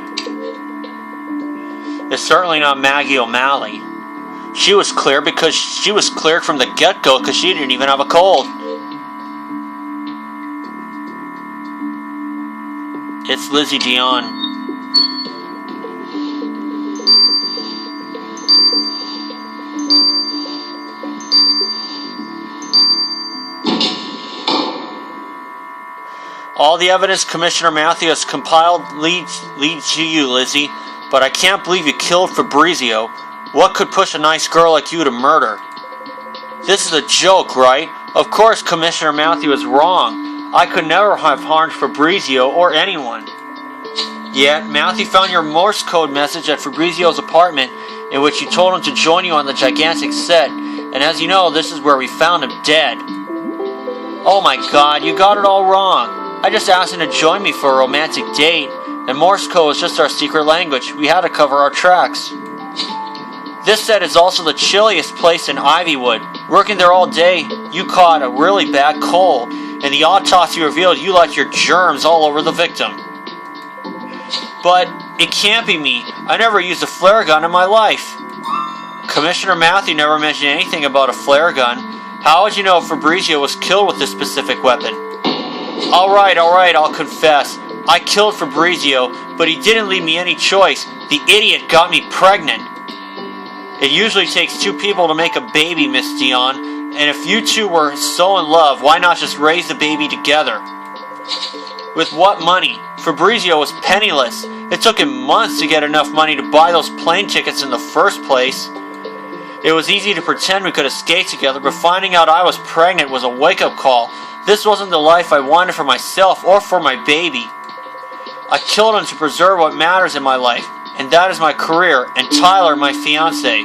It's certainly not Maggie O'Malley. She was clear because she was cleared from the get-go because she didn't even have a cold. It's Lizzie Dion. All the evidence Commissioner Matthew has compiled leads to you, Lizzie. But I can't believe you killed Fabrizio. What could push a nice girl like you to murder? This is a joke, right? Of course Commissioner Matthew is wrong. I could never have harmed Fabrizio or anyone. Yet, Matthew found your Morse code message at Fabrizio's apartment in which you told him to join you on the gigantic set. And as you know, this is where we found him dead. Oh my god, you got it all wrong. I just asked him to join me for a romantic date. And Morse code is just our secret language. We had to cover our tracks. This set is also the chilliest place in Ivywood. Working there all day, you caught a really bad cold. And the autopsy revealed you left your germs all over the victim. But it can't be me. I never used a flare gun in my life. Commissioner Matthew never mentioned anything about a flare gun. How would you know Fabrizio was killed with this specific weapon? Alright, I'll confess. I killed Fabrizio, but he didn't leave me any choice. The idiot got me pregnant. It usually takes two people to make a baby, Miss Dion. And if you two were so in love, why not just raise the baby together? With what money? Fabrizio was penniless. It took him months to get enough money to buy those plane tickets in the first place. It was easy to pretend we could escape together, but finding out I was pregnant was a wake-up call. This wasn't the life I wanted for myself or for my baby. I killed him to preserve what matters in my life, and that is my career, and Tyler, my fiancé.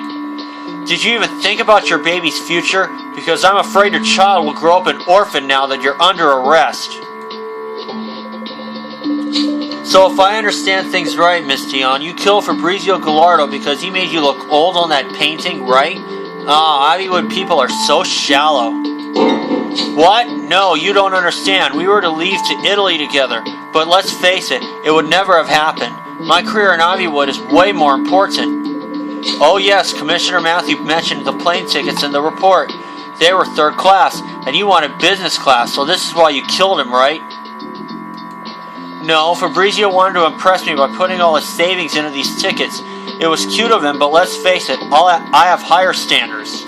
Did you even think about your baby's future? Because I'm afraid your child will grow up an orphan now that you're under arrest. So if I understand things right, Miss Dion, you killed Fabrizio Gallardo because he made you look old on that painting, right? Ivywood people are so shallow. What? No, you don't understand. We were to leave to Italy together. But let's face it, it would never have happened. My career in Ivywood is way more important. Oh yes, Commissioner Matthew mentioned the plane tickets in the report. They were third class, and you wanted business class, so this is why you killed him, right? No, Fabrizio wanted to impress me by putting all his savings into these tickets. It was cute of him, but let's face it, I have higher standards.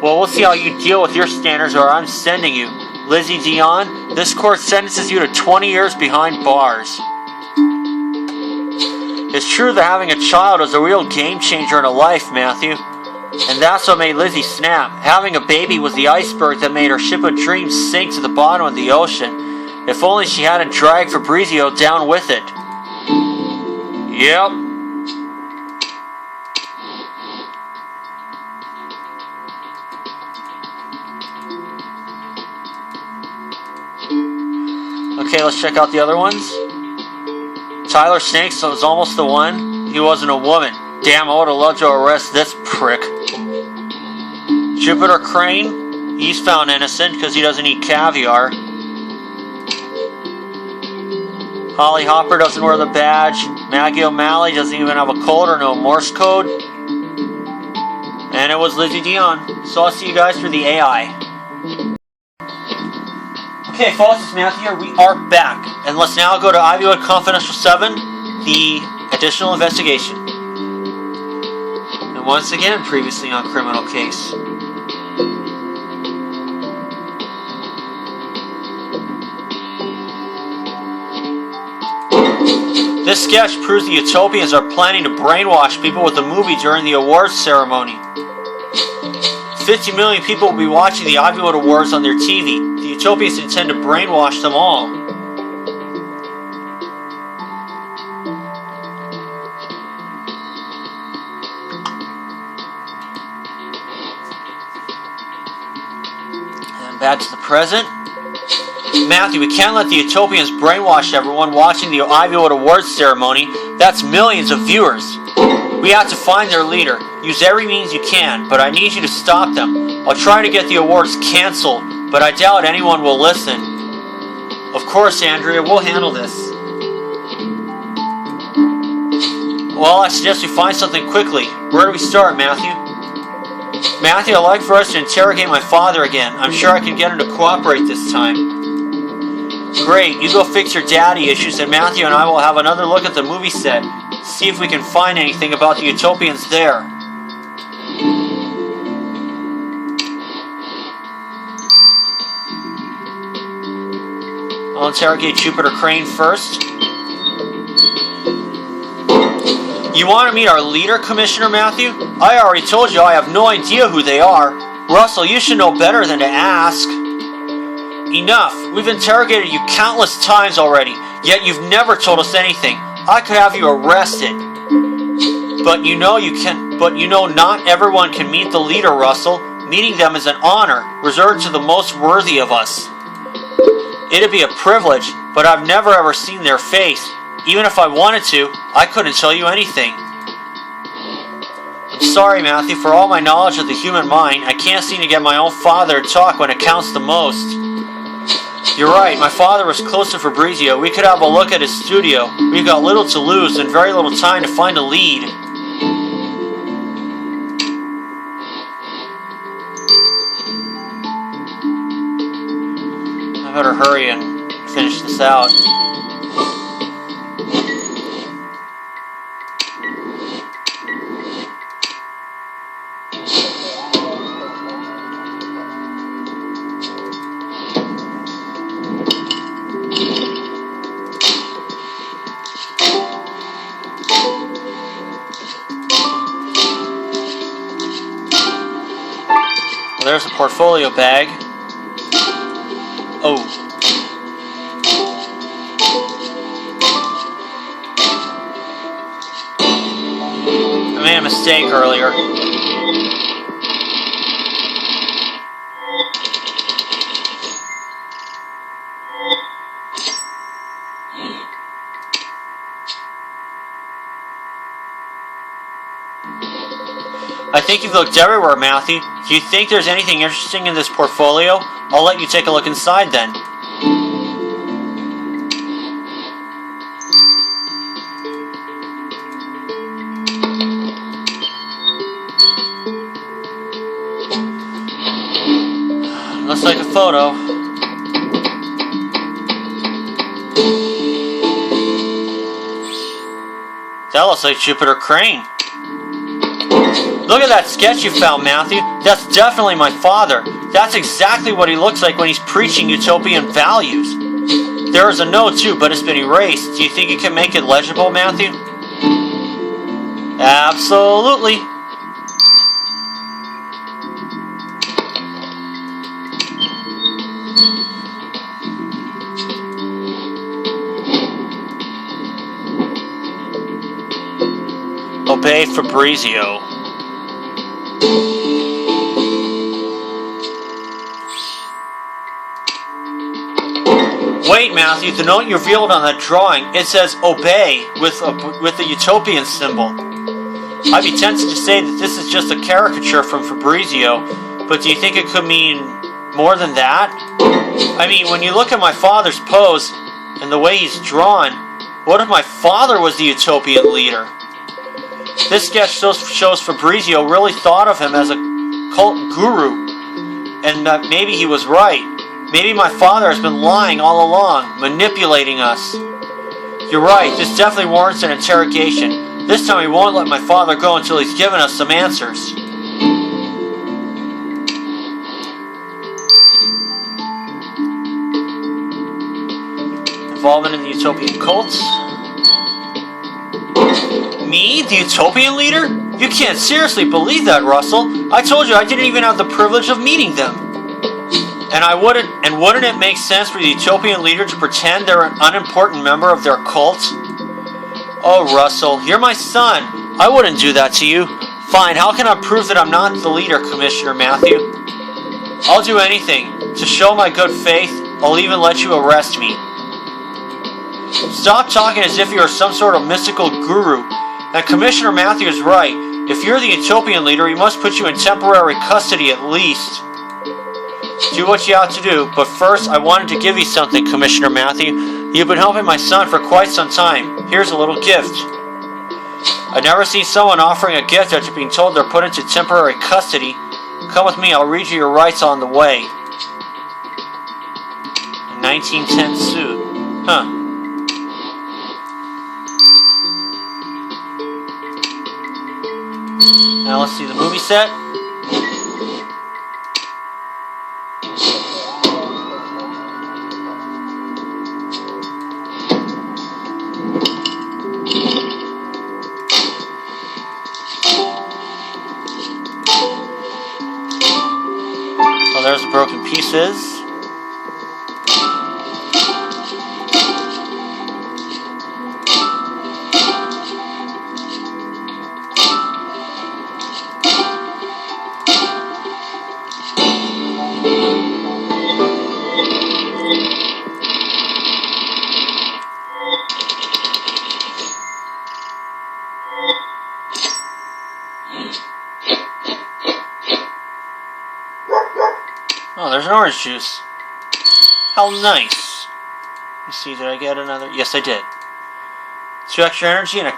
Well, we'll see how you deal with your standards, or I'm sending you. Lizzie Dion, this court sentences you to 20 years behind bars. It's true that having a child is a real game changer in a life, Matthew. And that's what made Lizzie snap. Having a baby was the iceberg that made her ship of dreams sink to the bottom of the ocean. If only she hadn't dragged Fabrizio down with it. Yep. Okay, let's check out the other ones. Tyler Snakes was almost the one. He wasn't a woman. Damn, I would have loved to arrest this prick. Jupiter Crane, he's found innocent because he doesn't eat caviar. Holly Hopper doesn't wear the badge. Maggie O'Malley doesn't even have a code or no Morse code. And it was Lizzie Dion. So I'll see you guys for the AI. Okay, folks, it's Matthew here. We are back. And let's now go to Ivywood Confidential 7, the additional investigation. And once again, previously on Criminal Case. This sketch proves the Utopians are planning to brainwash people with the movie during the awards ceremony. 50 million people will be watching the Ivywood Awards on their TV. The Utopians intend to brainwash them all. And back to the present. Matthew, we can't let the Utopians brainwash everyone watching the Ivywood Awards ceremony. That's millions of viewers. We have to find their leader. Use every means you can, but I need you to stop them. I'll try to get the awards cancelled, but I doubt anyone will listen. Of course, Andrea, we'll handle this. Well, I suggest we find something quickly. Where do we start, Matthew? Matthew, I'd like for us to interrogate my father again. I'm sure I can get him to cooperate this time. Great, you go fix your daddy issues, and Matthew and I will have another look at the movie set. See if we can find anything about the Utopians there. I'll interrogate Jupiter Crane first. You want to meet our leader, Commissioner Matthew? I already told you I have no idea who they are. Russell, you should know better than to ask. Enough. We've interrogated you countless times already, yet you've never told us anything. I could have you arrested. But you know not everyone can meet the leader, Russell. Meeting them is an honor, reserved to the most worthy of us. It'd be a privilege, but I've never ever seen their face. Even if I wanted to, I couldn't tell you anything. I'm sorry, Matthew, for all my knowledge of the human mind, I can't seem to get my own father to talk when it counts the most. You're right, my father was close to Fabrizio. We could have a look at his studio. We've got little to lose and very little time to find a lead. I better hurry and finish this out. There's a portfolio bag. Oh. I made a mistake earlier. I think you've looked everywhere, Matthew. Do you think there's anything interesting in this portfolio? I'll let you take a look inside then. Looks like a photo. That looks like Jupiter Crane. Look at that sketch you found, Matthew. That's definitely my father. That's exactly what he looks like when he's preaching utopian values. There is a note too, but it's been erased. Do you think you can make it legible, Matthew? Absolutely. Obey Fabrizio. Wait, Matthew, the note you revealed on that drawing, it says obey with the utopian symbol. I'd be tempted to say that this is just a caricature from Fabrizio, but do you think it could mean more than that? I mean, when you look at my father's pose and the way he's drawn, what if my father was the utopian leader? This sketch shows Fabrizio really thought of him as a cult guru, and that maybe he was right. Maybe my father has been lying all along, manipulating us. You're right, this definitely warrants an interrogation. This time we won't let my father go until he's given us some answers. Involvement in the utopian cults. Me? The utopian leader? You can't seriously believe that, Russell. I told you I didn't even have the privilege of meeting them. And wouldn't it make sense for the utopian leader to pretend they're an unimportant member of their cult? Oh, Russell, you're my son. I wouldn't do that to you. Fine, how can I prove that I'm not the leader, Commissioner Matthew? I'll do anything. To show my good faith, I'll even let you arrest me. Stop talking as if you're some sort of mystical guru. And Commissioner Matthew is right. If you're the utopian leader, we must put you in temporary custody at least. Do what you have to do, but first I wanted to give you something, Commissioner Matthew. You've been helping my son for quite some time. Here's a little gift. I've never seen someone offering a gift after being told they're put into temporary custody. Come with me, I'll read you your rights on the way. A 1910 suit. Huh. Now let's see the movie set. Oh, there's the broken pieces. Oh, there's an orange juice. How nice. Let me see, did I get another? Yes, I did. 2 extra energy and a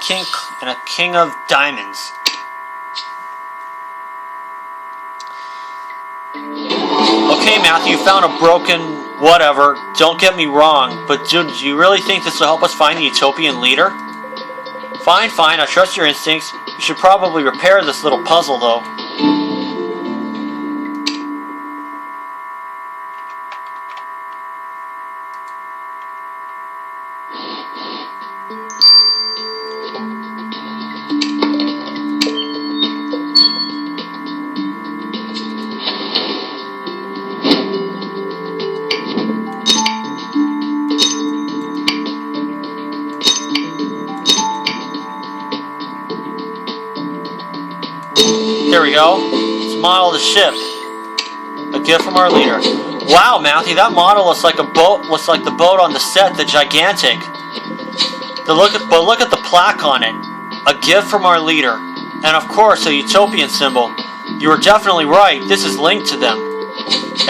king of diamonds. Okay, Matthew, you found a broken whatever. Don't get me wrong, but do you really think this will help us find the utopian leader? Fine, I trust your instincts. You should probably repair this little puzzle, though. Here we go. Let's model the ship. A gift from our leader. Wow, Matthew, that model looks like a boat. Looks like the boat on the set, the Gigantic. But look at the plaque on it. A gift from our leader, and of course a utopian symbol. You were definitely right. This is linked to them.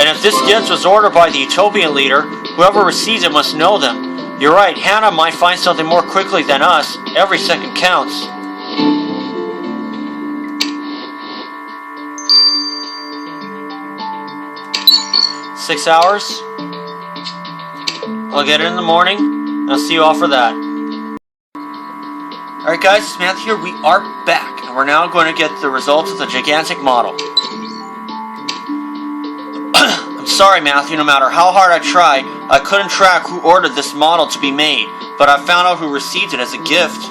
And if this gift was ordered by the utopian leader, whoever receives it must know them. You're right. Hannah might find something more quickly than us. Every second counts. $6 hours. I'll get it in the morning, and I'll see you all for that. Alright guys, it's Matthew here. We are back, and we're now going to get the results of the Gigantic model. I'm sorry, Matthew, no matter how hard I tried, I couldn't track who ordered this model to be made, but I found out who received it as a gift.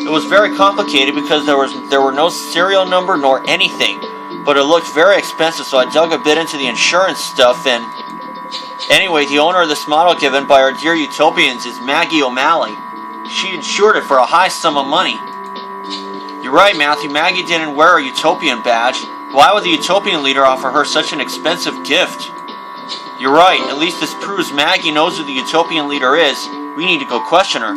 It was very complicated because there were no serial number nor anything, but it looked very expensive, so I dug a bit into the insurance stuff and... Anyway, the owner of this model given by our dear Utopians is Maggie O'Malley. She insured it for a high sum of money. You're right, Matthew, Maggie didn't wear a Utopian badge. Why would the Utopian leader offer her such an expensive gift? You're right, at least this proves Maggie knows who the Utopian leader is. We need to go question her.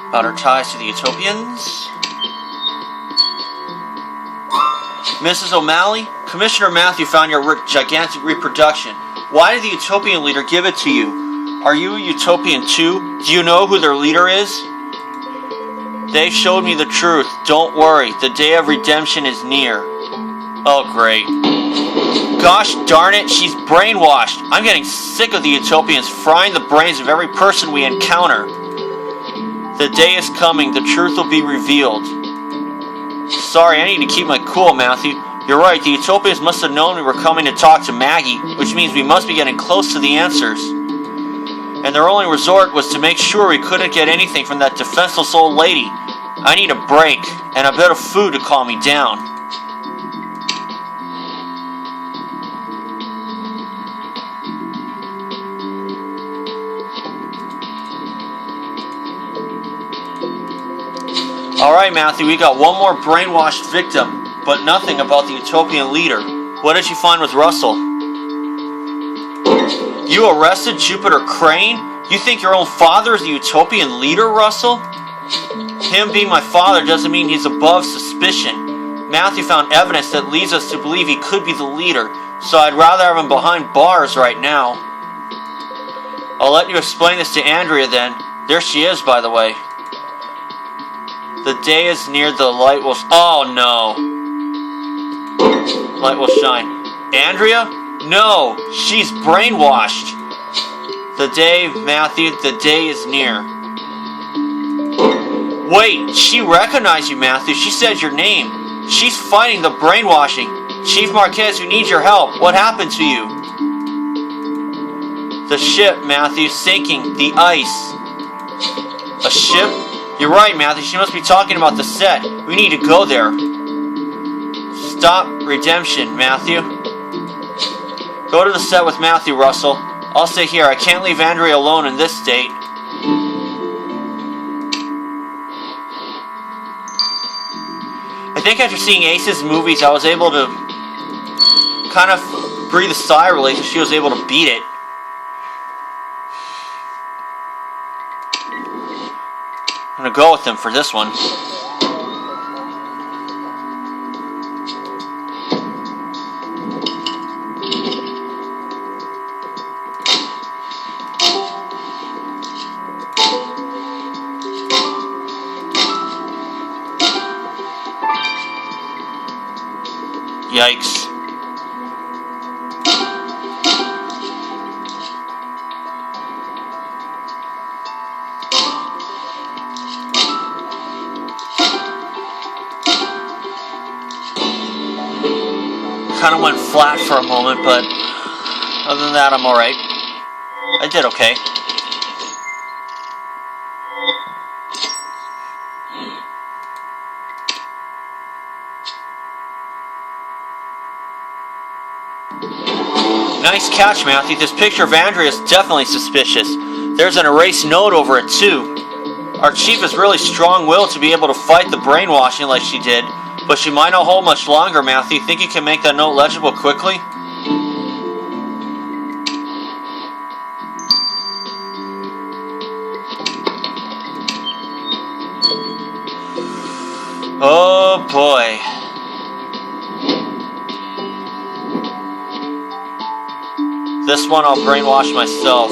About her ties to the Utopians. Mrs. O'Malley, Commissioner Matthew found your gigantic reproduction. Why did the Utopian leader give it to you? Are you a Utopian too? Do you know who their leader is? They showed me the truth. Don't worry, the day of redemption is near. Oh, great. Gosh darn it, she's brainwashed. I'm getting sick of the Utopians frying the brains of every person we encounter. The day is coming, the truth will be revealed. Sorry, I need to keep my cool, Matthew. You're right, the Utopians must have known we were coming to talk to Maggie, which means we must be getting close to the answers. And their only resort was to make sure we couldn't get anything from that defenseless old lady. I need a break, and a bit of food to calm me down. Alright, Matthew, we got one more brainwashed victim, but nothing about the Utopian leader. What did you find with Russell? You arrested Jupiter Crane? You think your own father is the Utopian leader, Russell? Him being my father doesn't mean he's above suspicion. Matthew found evidence that leads us to believe he could be the leader, so I'd rather have him behind bars right now. I'll let you explain this to Andrea then. There she is, by the way. The day is near, the light will... Oh, no. Light will shine. Andrea? No, she's brainwashed. The day, Matthew, the day is near. Wait, she recognized you, Matthew. She said your name. She's fighting the brainwashing. Chief Marquez, we need your help. What happened to you? The ship, Matthew, sinking. The ice. A ship? You're right, Matthew. She must be talking about the set. We need to go there. Stop redemption, Matthew. Go to the set with Matthew, Russell. I'll stay here. I can't leave Andrea alone in this state. I think after seeing Ace's movies, I was able to kind of breathe a sigh of relief that she was able to beat it. I'm gonna go with him for this one. Yikes. Kind of went flat for a moment, but other than that, I'm alright. I did okay. Nice catch, Matthew. This picture of Andrea is definitely suspicious. There's an erased note over it, too. Our chief is really strong-willed to be able to fight the brainwashing like she did, but she might not hold much longer, Matthew. Think you can make that note legible quickly? Oh boy. This one I'll brainwash myself.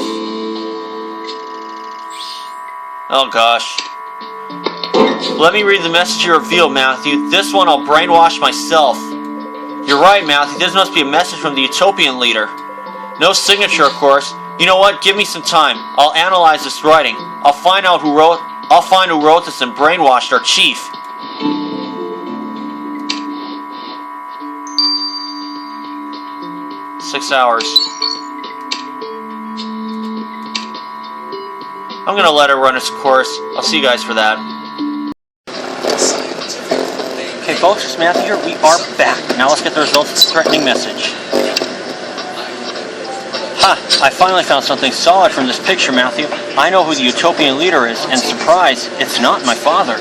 Oh gosh. Let me read the message you revealed, Matthew. This one I'll brainwash myself. You're right, Matthew. This must be a message from the Utopian leader. No signature, of course. You know what? Give me some time. I'll analyze this writing. I'll find who wrote this and brainwashed our chief. 6 hours. I'm gonna let it run its course. I'll see you guys for that. Okay folks, it's Matthew here. We are back. Now let's get the results of the threatening message. Ha! I finally found something solid from this picture, Matthew. I know who the Utopian leader is, and surprise, it's not my father.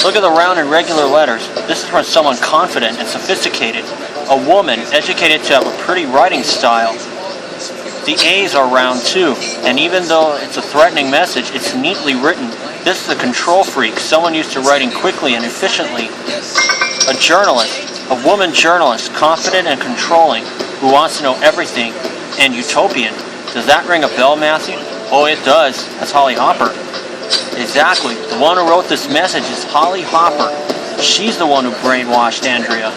Look at the round and regular letters. This is from someone confident and sophisticated. A woman, educated to have a pretty writing style. The A's are round too, and even though it's a threatening message, it's neatly written. This is a control freak, someone used to writing quickly and efficiently. A journalist, a woman journalist, confident and controlling, who wants to know everything, and utopian. Does that ring a bell, Matthew? Oh, it does. That's Holly Hopper. Exactly. The one who wrote this message is Holly Hopper. She's the one who brainwashed Andrea.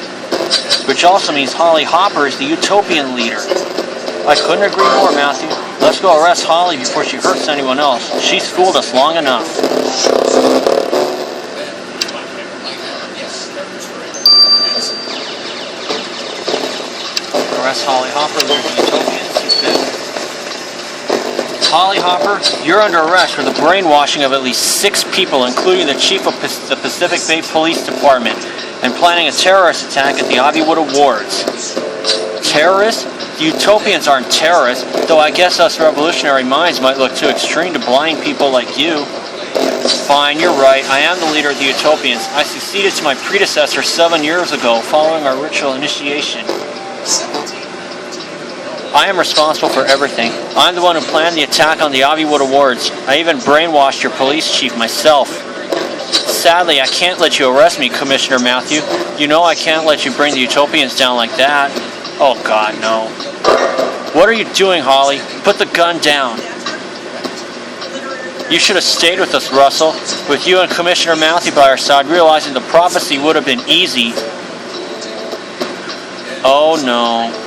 Which also means Holly Hopper is the utopian leader. I couldn't agree more, Matthew. Let's go arrest Holly before she hurts anyone else. She's fooled us long enough. Arrest Holly Hopper, leader of the Utopians. You fit. Holly Hopper, you're under arrest for the brainwashing of at least 6 people, including the chief of the Pacific Bay Police Department, and planning a terrorist attack at the Aviwood Awards. Terrorists? The Utopians aren't terrorists, though I guess us revolutionary minds might look too extreme to blind people like you. Fine, you're right. I am the leader of the Utopians. I succeeded to my predecessor 7 years ago, following our ritual initiation. I am responsible for everything. I'm the one who planned the attack on the Aviwood Awards. I even brainwashed your police chief myself. Sadly, I can't let you arrest me, Commissioner Matthew. You know I can't let you bring the Utopians down like that. Oh God, no. What are you doing, Holly? Put the gun down. You should have stayed with us, Russell. With you and Commissioner Matthew by our side, realizing the prophecy would have been easy. Oh no.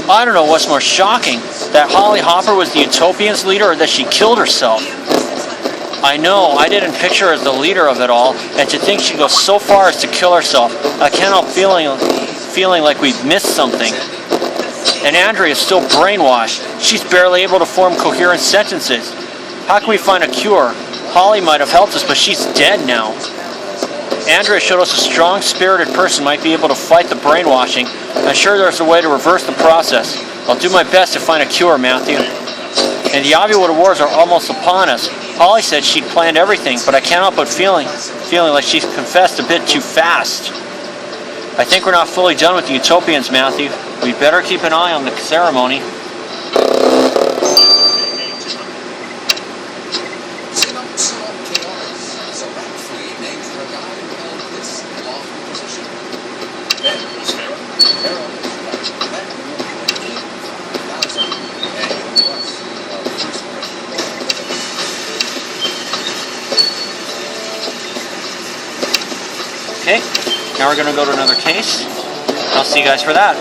I don't know what's more shocking, that Holly Hopper was the Utopians leader or that she killed herself. I know, I didn't picture her as the leader of it all, and to think she'd go so far as to kill herself, I can't help feeling like we've missed something. And Andrea is still brainwashed. She's barely able to form coherent sentences. How can we find a cure? Holly might have helped us, but she's dead now. Andrea showed us a strong-spirited person might be able to fight the brainwashing. I'm sure there's a way to reverse the process. I'll do my best to find a cure, Matthew. And the Aviwood Awards are almost upon us. Holly said she'd planned everything, but I can't help but feeling like she's confessed a bit too fast. I think we're not fully done with the Utopians, Matthew. We'd better keep an eye on the ceremony. Okay, now we're going to go to another case. I'll see you guys for that.